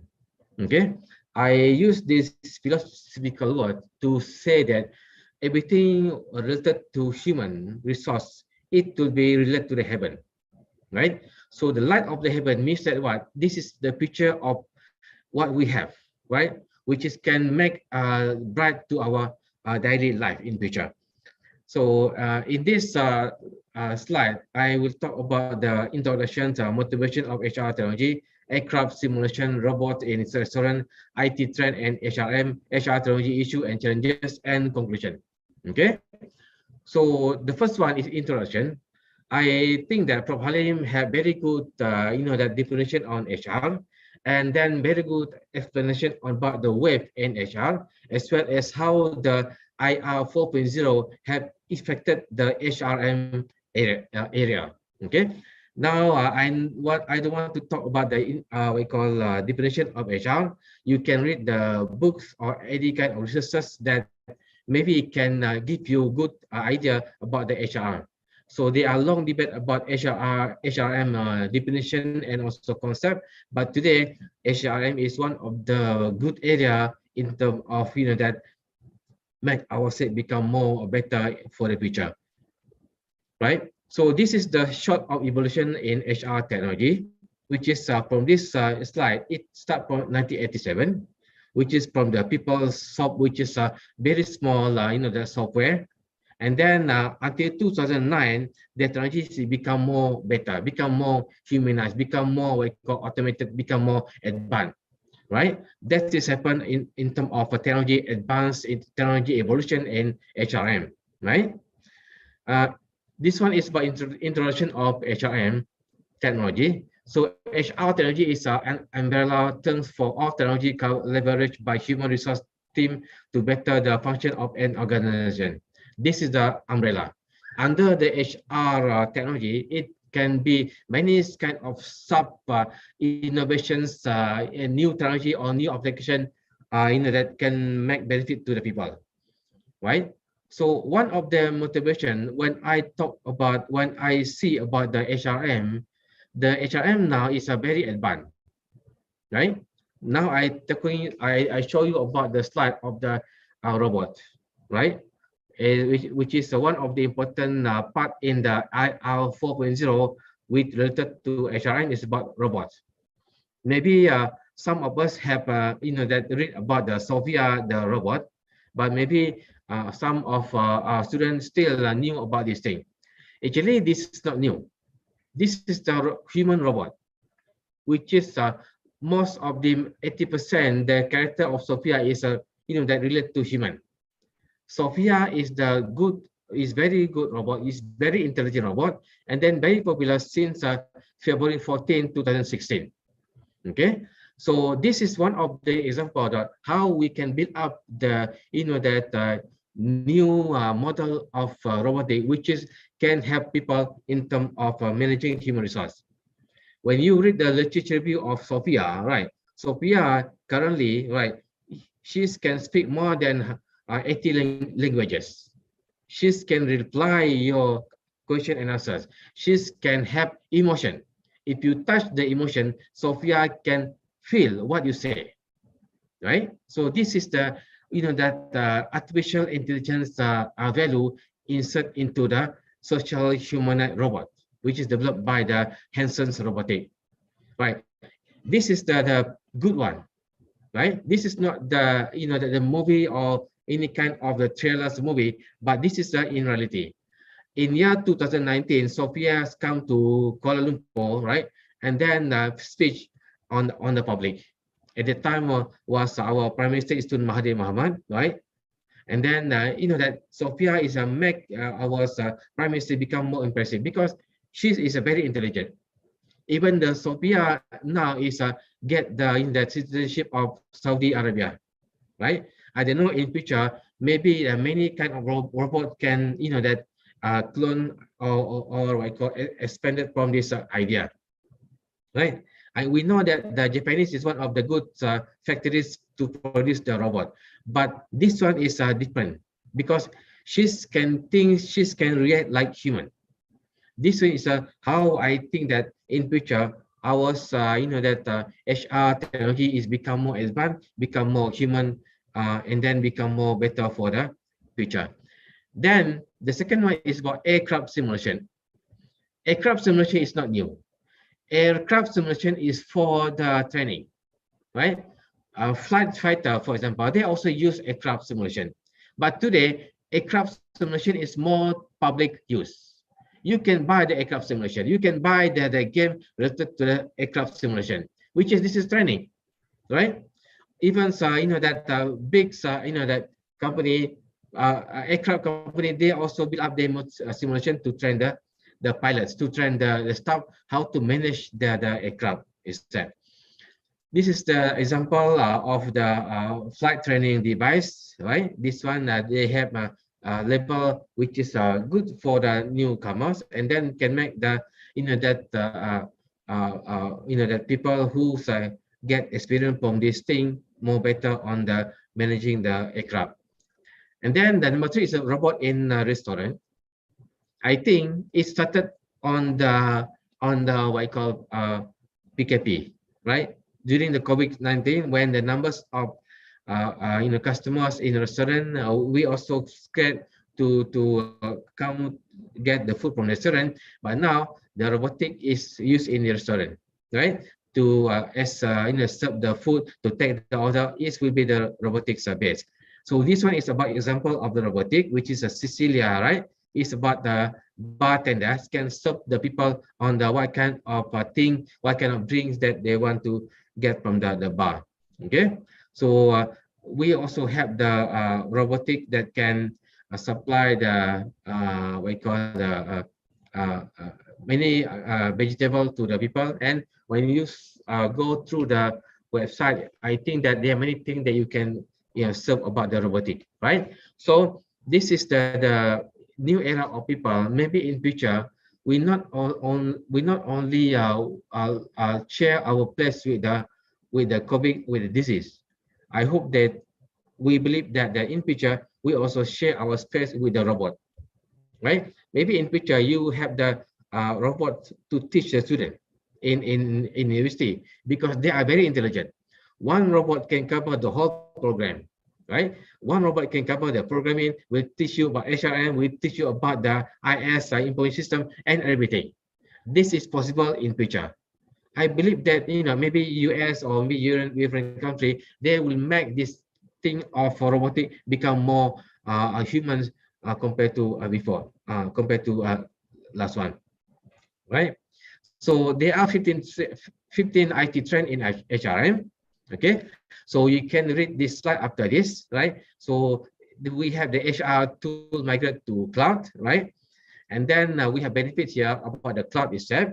Okay, I use this philosophical word to say that everything related to human resource, it will be related to the heaven, right? So the light of the heaven means that what? This is the picture of what we have, right? Which is can make bright to our daily life in future. So in this slide, I will talk about the introduction, motivation of HR technology, aircraft simulation, robot in restaurant, IT trend and HRM, HR technology issue and challenges, and conclusion. Okay. So the first one is introduction. I think that Prof Halim have very good, that definition on HR, and then very good explanation about the web in HR, as well as how the IR 4.0 have affected the HRM area. Okay. Now, I don't want to talk about the we call definition of HR. You can read the books or any kind of resources that maybe can give you good idea about the HR. So there are long debate about HRM definition and also concept. But today, HRM is one of the good area in terms of that make our state become more better for the future, right? So this is the short of evolution in HR technology, which is from this slide. It starts from 1987, which is from the people's shop, which is a very small, the software. And then until 2009, the technology become more better, become more humanized, become more what we call automated, become more advanced, right? That is happen in terms of technology advance, in technology evolution in HRM, right? This one is by introduction of HRM technology. So HR technology is an umbrella term for all technology leveraged by human resource team to better the function of an organization. This is the umbrella. Under the HR technology, it can be many kind of sub innovations, new technology or new application, that can make benefit to the people, right? So one of the motivation when I see about the HRM now is a very advanced, right? Now I show you about the slide of the robot, right? Which is one of the important part in the IR 4.0 with related to HRM is about robots. Maybe some of us have that read about the Sophia, the robot, but maybe some of our students still new about this thing. Actually, this is not new. This is the human robot, which is most of the 80% the character of Sophia is that related to human. Sophia is very good robot, is very intelligent robot, and then very popular since February 14, 2016. Okay, so this is one of the example that how we can build up the new model of robotic, which can help people in terms of managing human resource. When you read the literature review of Sophia, right? Sophia currently, right, she can speak more than 80 languages. She can reply your question and answers. She can have emotion. If you touch the emotion, Sophia can feel what you say, right? So this is the artificial intelligence value insert into the social humanoid robot, which is developed by the Hansen's Robotic, right? This is the good one, right? This is not the the movie or any kind of the trailers movie, but this is in reality. In year 2019, Sophia has come to Kuala Lumpur, right? And then speech on the public. At the time was our Prime Minister Istun Mahathir Mohamad, right? And then that Sophia is make our Prime Minister become more impressive because she is a very intelligent. Even the Sophia now is get the citizenship of Saudi Arabia, right? I don't know in future maybe many kind of robot can clone or what I call expanded from this idea, right? And we know that the Japanese is one of the good factories to produce the robot, but this one is different because she can think, she can react like human. This is how I think that in future our HR technology is become more advanced, become more human, and then become more better for the future. Then the second one is about aircraft simulation. Aircraft simulation is not new. Aircraft simulation is for the training, right? Flight fighter, for example, they also use aircraft simulation. But today, aircraft simulation is more public use. You can buy the aircraft simulation. You can buy the game related to the aircraft simulation, which is this is training, right? Even that big that company, aircraft company, they also build up their simulation to train the pilots, to train the staff how to manage the aircraft itself. This is the example of the flight training device, right? This one they have a level which is good for the newcomers, and then can make the that people who get experience from this thing more better on the managing the aircraft. And then the number 3 is a robot in a restaurant. I think it started on the what I call PKP, right? During the COVID-19, when the numbers of customers in a restaurant, we also scared to come get the food from the restaurant. But now the robotic is used in the restaurant, right? To serve the food, to take the order, it will be the robotics base. So this one is about example of the robotic, which is a Cecilia, right? It's about the bartenders can serve the people on the what kind of thing, what kind of drinks that they want to get from the bar. Okay, so we also have the robotic that can supply the what we call the many vegetable to the people. And when you go through the website, I think that there are many things that you can serve about the robotic, right? So this is the new era of people. Maybe in future we not only share our place with the COVID, with the disease. I hope that we believe that in future we also share our space with the robot, right? Maybe in future you have the robot to teach the student in university, because they are very intelligent. One robot can cover the whole program, right? One robot can cover the programming, will teach you about HRM, will teach you about the IS information system and everything. This is possible in future. I believe that maybe US or maybe different country, they will make this thing of robotic become more humans compared to before, compared to last one, right? So there are 15 IT trend in HRM. Okay, so you can read this slide after this, right? So we have the HR tool migrate to cloud, right? And then we have benefits here about the cloud itself.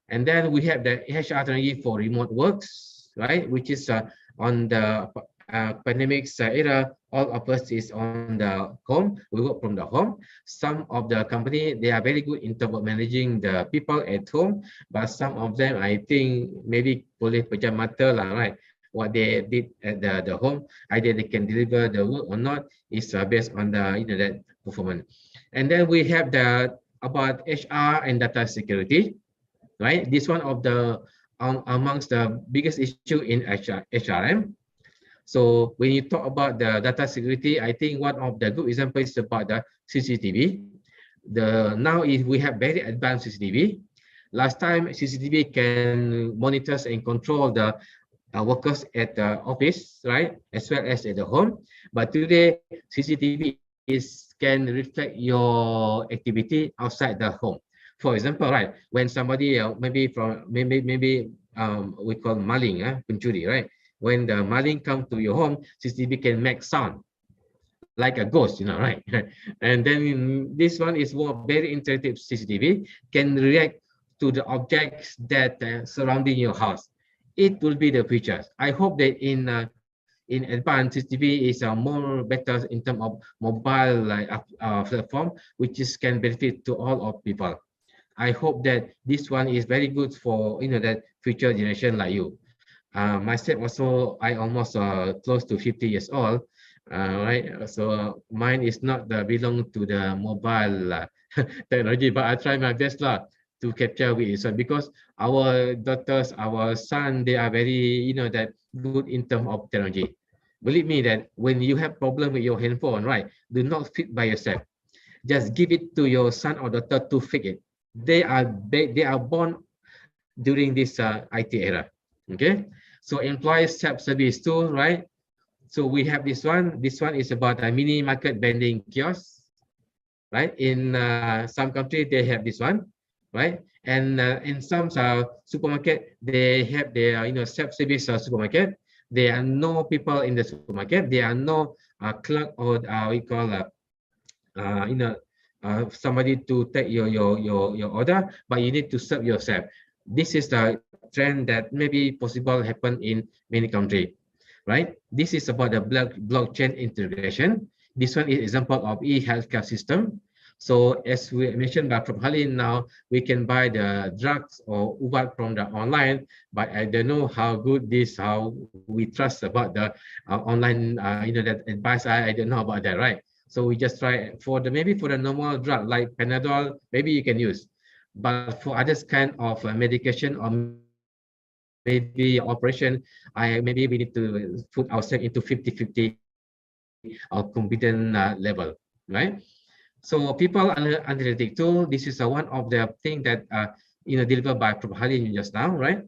And then we have the HR technology for remote works, right? Which is on the pandemic's era, all of us is on the home. We work from the home. Some of the company, they are very good in terms of managing the people at home, but some of them, I think, maybe boleh pejam mata lah, right? What they did at the home, either they can deliver the work or not, is based on the that performance. And then we have the about HR and data security, right? This one of the amongst the biggest issue in HRM. So when you talk about the data security, I think one of the good examples is about the CCTV. Now we have very advanced CCTV. Last time CCTV can monitor and control the workers at the office, right, as well as at the home. But today CCTV can reflect your activity outside the home. For example, right, when somebody maybe we call maling, pencuri, right? When the maling come to your home, CCTV can make sound like a ghost, right? And then this one is very interactive CCTV, can react to the objects that surrounding your house. It will be the future. I hope that in advanced CCTV is more better in terms of mobile platform, which can benefit to all of people. I hope that this one is very good for that future generation like you. Myself also, I almost close to 50 years old, right? So mine is not belong to the mobile technology, but I try my best to capture with it. So because our daughters, our son, they are very that good in terms of technology. Believe me that when you have problem with your handphone, right, do not fix by yourself. Just give it to your son or daughter to fix it. They are born during this IT era. Okay, so employee self-service tool, right? So we have this one. This one is about a mini market vending kiosk, right? In some country they have this one, right? And in some supermarket they have their self-service supermarket. There are no people in the supermarket. There are no clerk or we call somebody to take your order, but you need to serve yourself. This is the trend that maybe possible happen in many countries, right? This is about the blockchain integration. This one is example of e-healthcare system. So as we mentioned by Prof. Halim, now we can buy the drugs or ubat from the online, but I don't know how good this, how we trust about the online that advice. I don't know about that, right? So we just try for the maybe for the normal drug like Panadol, maybe you can use, but for others kind of medication or maybe operation, maybe we need to put ourselves into 50-50 competence level, right? So people analytic tool, this is one of the thing that delivered by Prof. Halim just now, right?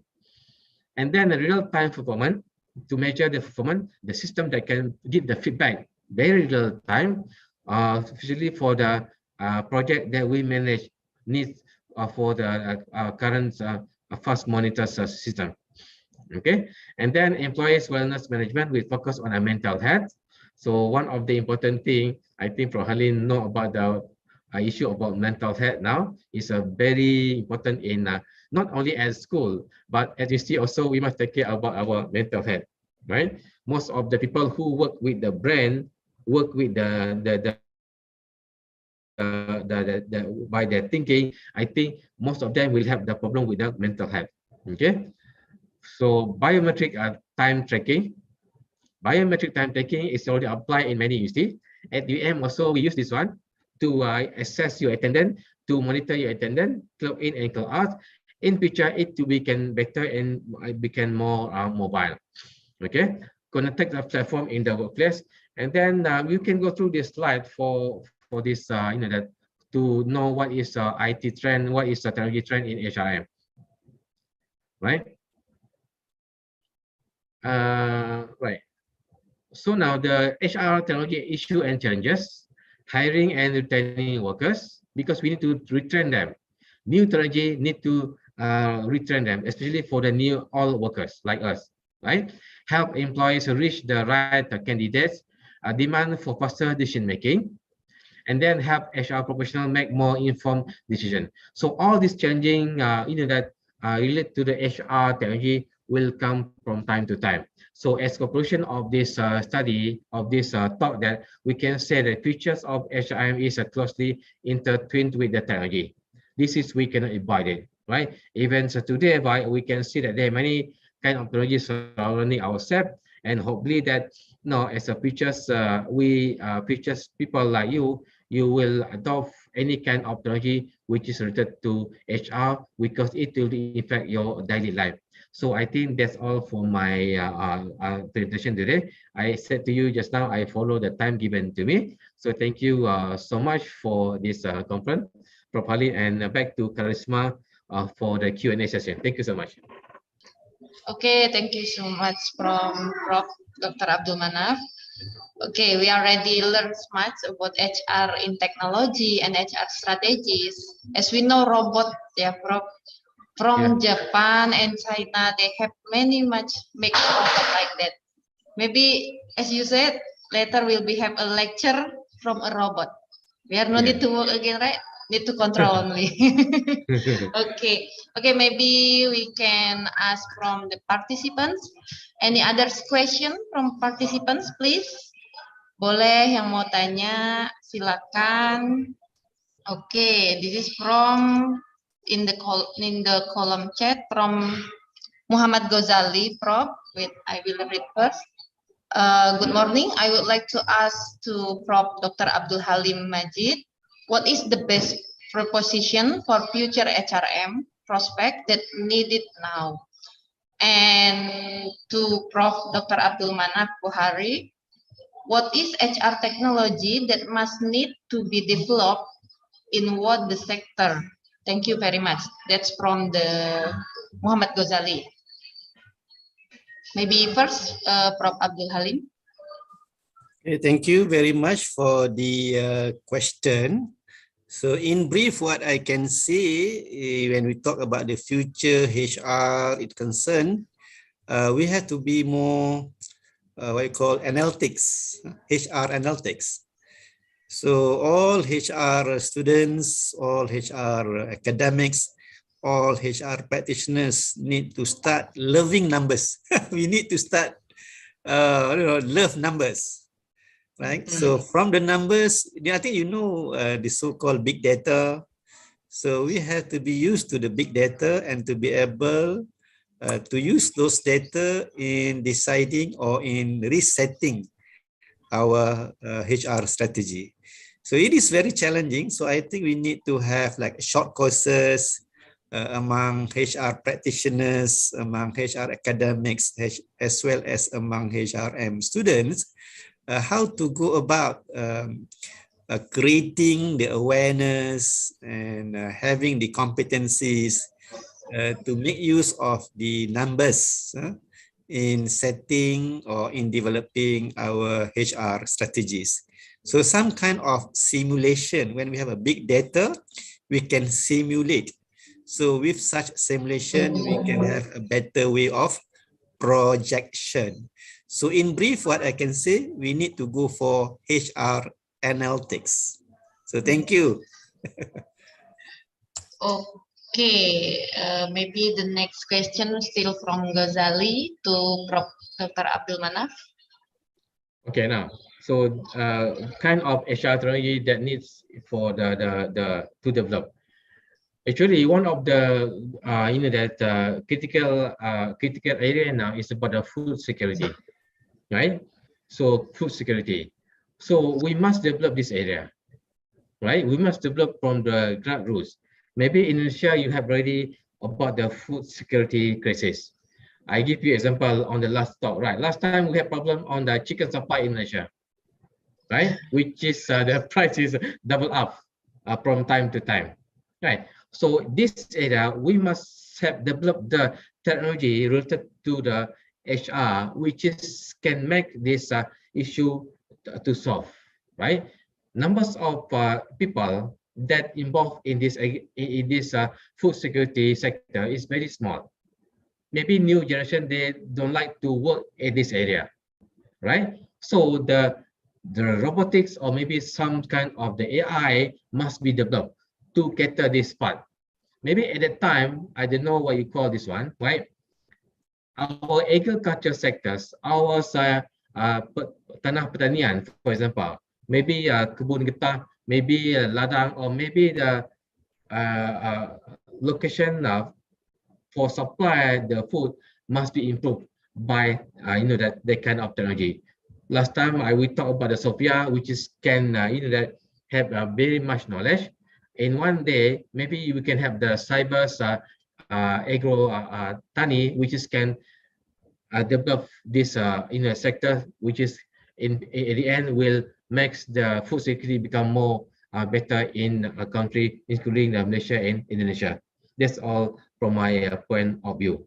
And then the real-time performance, to measure the performance, the system that can give the feedback very real time, especially for the project that we manage needs for the current fast monitor system. Okay, and then employees wellness management, we focus on a mental health. So one of the important thing I think Prof. Halim know about the issue about mental health now is a very important in not only at school, but as you see also we must take care about our mental health, right? Most of the people who work with the brain, work with by their thinking, I think most of them will have the problem with the mental health. Okay, so biometric time tracking. Biometric time tracking is already applied in many universities. At also we use this one to assess your attendance, to monitor your attendance, clock in and clock out. In future, it to become better and become more mobile. Okay, connect the platform in the workplace, and then you can go through this slide for this that to know what is IT trend, what is the technology trend in HRM, right? Right. So now the HR technology issue and challenges, hiring and retaining workers, because we need to retrain them. New technology need to retrain them, especially for the new all workers like us, right? Help employees reach the right candidates, demand for faster decision making, and then help HR professionals make more informed decision. So all this changing, that relate to the HR technology will come from time to time. So as conclusion of this study, of this talk, that we can say the features of HRM is closely intertwined with the technology. This is we cannot avoid it, right? Even so today, we can see that there are many kind of technologies surrounding ourselves, and hopefully that as a features, features people like you will adopt any kind of technology which is related to HR, because it will affect your daily life. So I think that's all for my presentation today. I said to you just now, I follow the time given to me. So thank you so much for this conference, Prof. Halim, and back to Charisma for the Q&A session. Thank you so much. Okay, thank you so much from Prof. Dr. Abdul Manaf. Okay, we already learned much about HR in technology and HR strategies. As we know, robot, Prof, from Japan and China, they have much make robot like that. Maybe, as you said, later we'll have a lecture from a robot. We are no need to work again, right? Need to control only. Okay, maybe we can ask from the participants. Any other question from participants, please? Boleh yang mau tanya, silakan. Okay, this is from in the column chat from Muhammad Ghazali, Prof. I will read first. Good morning. I would like to ask to Prof. Dr. Abdul Halim Majid, what is the best proposition for future HRM prospect that needed now? And to Prof. Dr. Abdul Manaf Buhari, what is HR technology that must need to be developed in what the sector? Thank you very much. That's from the Muhammad Ghazali. Maybe first, Prof. Abdul Halim. Okay, thank you very much for the question. So in brief, what I can say when we talk about the future HR is concerned, we have to be more what you call analytics, HR analytics. So all HR students, all HR academics, all HR practitioners need to start loving numbers. We need to start love numbers, right? So from the numbers, I think the so-called big data. So we have to be used to the big data and to be able to use those data in deciding or in resetting our HR strategy. So it is very challenging. So I think we need to have like short courses among HR practitioners, among HR academics, as well as among HRM students, how to go about creating the awareness and having the competencies to make use of the numbers in setting or in developing our HR strategies. So some kind of simulation, when we have a big data, we can simulate. So with such simulation, we can have a better way of projection. So in brief, what I can say, we need to go for HR analytics. So thank you. Okay, maybe the next question still from Ghazali to Prof. Dr. Abdul Manaf. Okay, now, so kind of HR technology that needs for the to develop. Actually, one of the critical area now is about the food security, right? So food security. So we must develop this area, right? We must develop from the grassroots. Maybe in Indonesia you have already about the food security crisis. I give you example on the last talk, right? Last time we had problem on the chicken supply in Indonesia, right? Which is the price is double up from time to time, right? So this area we must have developed the technology related to the HR, which is can make this issue to solve, right? Numbers of people that involved in this food security sector is very small. Maybe new generation, they don't like to work in this area, right? So the robotics or maybe some kind of the AI must be developed to cater this part. Maybe at that time, I don't know what you call this one, right? Our agriculture sectors, our tanah pertanian, for example, maybe kebun getah, maybe ladang, or maybe the location for supply the food must be improved by that kind of technology. Last time we talked about the Sophia, which is can that have very much knowledge. In one day, maybe we can have the cyber agro tani, which is can develop this sector, which is in the end will makes the food security become more better in a country, including Malaysia and Indonesia. That's all from my point of view.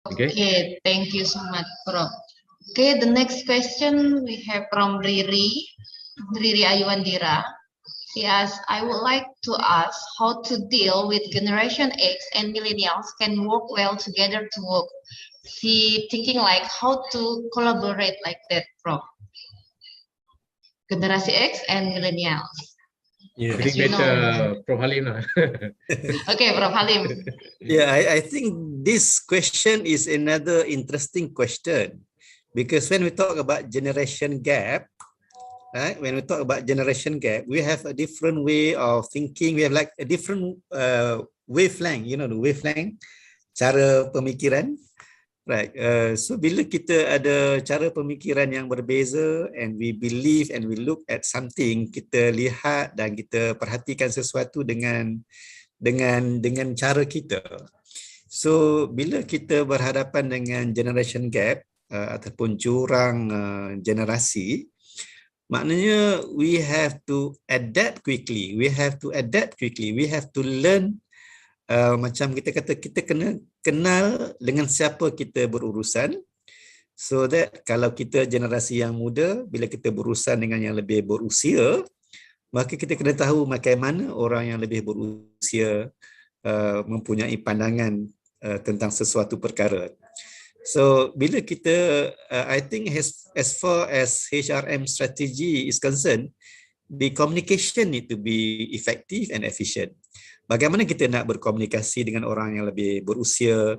Okay, thank you so much, Prof. Okay, the next question we have from Riri Ayuandira. She asks, I would like to ask how to deal with Generation X and millennials can work well together to work. She thinking like how to collaborate like that, Prof. Generasi X and millennials. Yeah, I think better Prof. Halim. Okay, Prof. Halim. Yeah, I think this question is another interesting question, because when we talk about generation gap, right? When we talk about generation gap, we have a different way of thinking. We have like a different wavelength, the wavelength, cara pemikiran. Right. So bila kita ada cara pemikiran yang berbeza and we believe and we look at something, kita lihat dan kita perhatikan sesuatu dengan cara kita. So bila kita berhadapan dengan generation gap ataupun jurang generasi, maknanya we have to adapt quickly. We have to learn. Macam kita kata, kita kena kenal dengan siapa kita berurusan, so that kalau kita generasi yang muda, bila kita berurusan dengan yang lebih berusia, maka kita kena tahu bagaimana orang yang lebih berusia mempunyai pandangan tentang sesuatu perkara. So bila kita, I think as far as HRM strategy is concerned, the communication need to be effective and efficient. Bagaimana kita nak berkomunikasi dengan orang yang lebih berusia,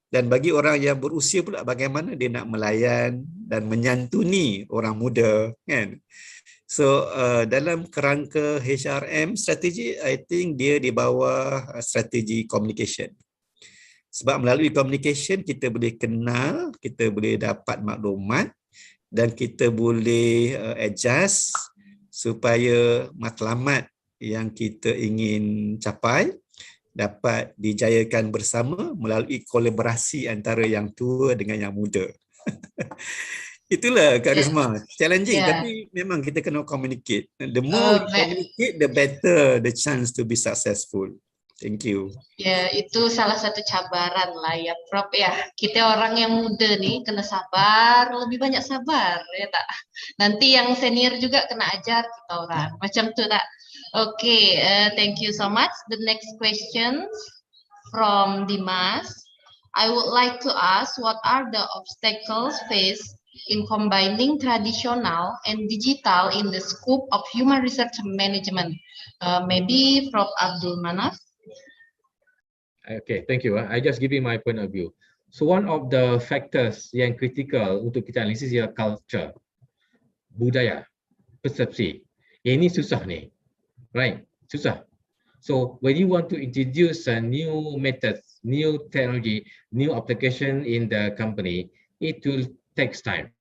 dan bagi orang yang berusia pula bagaimana dia nak melayan dan menyantuni orang muda, kan? So dalam kerangka HRM strategi, I think dia di bawah strategi communication. Sebab melalui communication kita boleh kenal, kita boleh dapat maklumat, dan kita boleh adjust supaya matlamat yang kita ingin capai dapat dijayakan bersama melalui kolaborasi antara yang tua dengan yang muda. Itulah Kak Risma, challenging tapi memang kita kena communicate. The more we communicate, the better the chance to be successful. Thank you. Ya, itu salah satu cabaran lah ya, Prof ya. Kita orang yang muda nih kena sabar, lebih banyak sabar ya tak. Nanti yang senior juga kena ajar kita orang. Macam tuh tak. Oke, thank you so much. The next question from Dimas. I would like to ask what are the obstacles faced in combining traditional and digital in the scope of human research management? Maybe Prof Abdul Manaf. Okay, thank you. I just give you my point of view. So one of the factors yang critical untuk kita analisis ialah culture, budaya, persepsi. Yang ini susah nih, right? Susah. So when you want to introduce a new methods, new technology, new application in the company, it will takes time.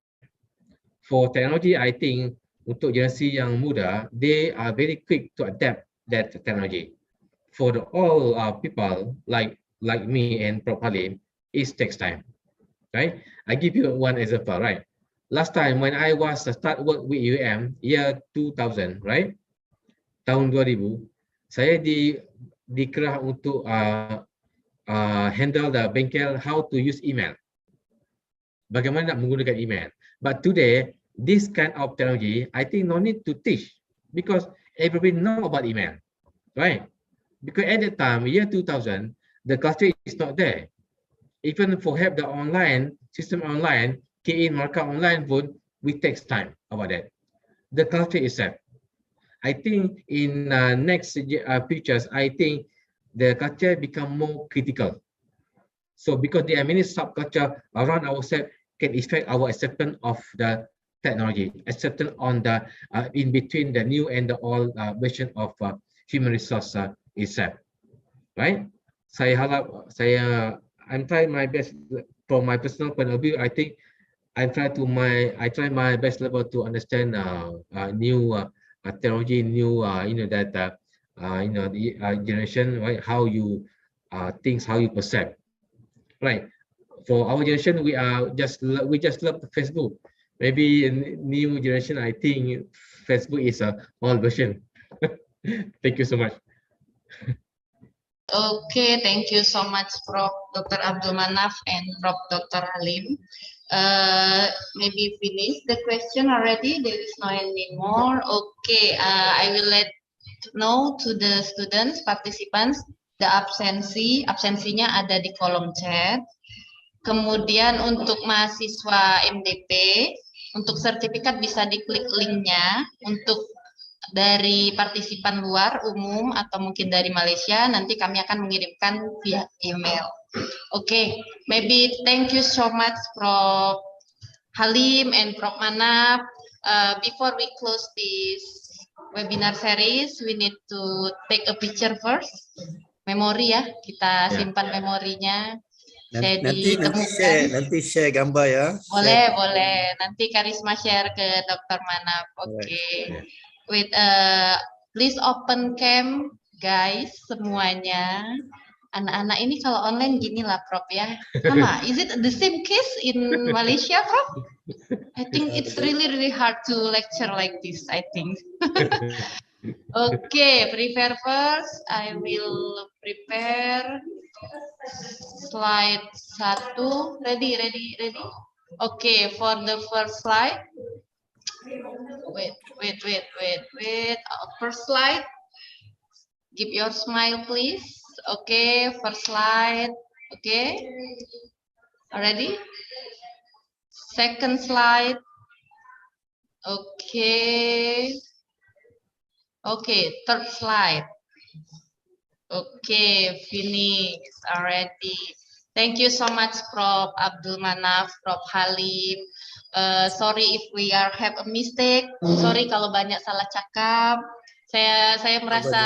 For technology, I think untuk generasi yang muda, they are very quick to adapt that technology. For the all people like me and Prof Halim, it takes time, right? I give you one example, right? Last time when I was start work with UM, year 2000, right? Tahun 2000, saya dikerah untuk handle the bengkel how to use email. Bagaimana nak menggunakan email. But today, this kind of technology, I think no need to teach because everybody know about email, right? Because at that time, year 2000, the culture is not there. Even for have the online system online, key in markup online pun, we takes time about that. The culture itself. I think in next futures, I think the culture become more critical. So because there are many subculture around ourselves can affect our acceptance of the technology, acceptance on the in between the new and the old version of human resource itself, right? Saya harap I'm trying my best from my personal point of view. I think I try my best level to understand new technology, new the generation, right? How you things, how you perceive, right? For our generation, we just love Facebook. Maybe in new generation, I think Facebook is a old version. Thank you so much. Okay, thank you so much, Prof. Dr. Abdul Manaf and Prof. Dr. Halim. Maybe finish the question already. There is no any more. Okay, I will let know to the students, participants, the absensinya ada di kolom chat. Kemudian untuk mahasiswa MDP, untuk sertifikat bisa diklik linknya. Untuk dari partisipan luar umum atau mungkin dari Malaysia, nanti kami akan mengirimkan via email. Okay, maybe thank you so much Prof Halim and Prof Manaf. Before we close this webinar series, we need to take a picture first. Memori ya, kita simpan memorinya. Nanti share gambar ya. Boleh. Nanti Karisma share ke Dr. Manaf. Okay. Wait, please open cam, guys, semuanya. Anak-anak ini kalau online gini lah, Prof ya. Sama, is it the same case in Malaysia, Prof? I think it's really hard to lecture like this, I think. Okay, prepare first. I will prepare slide 1. Ready. Okay, for the first slide. Wait. First slide. Give your smile, please. Okay, first slide. Okay. Already? Second slide. Okay. Okay, third slide. Okay, finish already. Thank you so much, Prof. Abdul Manaf, Prof. Halim. Sorry if we have a mistake. Sorry kalau banyak salah cakap. Saya merasa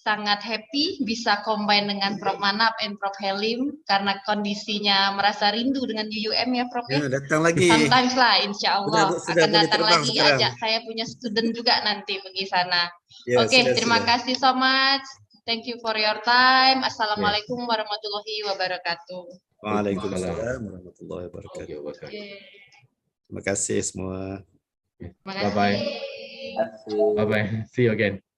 sangat happy bisa combine dengan Prof. Manap and Prof. Halim karena kondisinya merasa rindu dengan UUM ya Prof ya. Datang lagi. Sometimes lah insya Allah Sudah akan boleh datang terbang lagi, sekarang. ajak saya punya student juga nanti pergi sana. Ya, Oke, sudah, terima sudah. kasih so much. Thank you for your time. Assalamualaikum warahmatullahi wabarakatuh. Waalaikumsalam warahmatullahi wabarakatuh. Oke. Terima kasih semua. Terima kasih. Bye bye. See you again.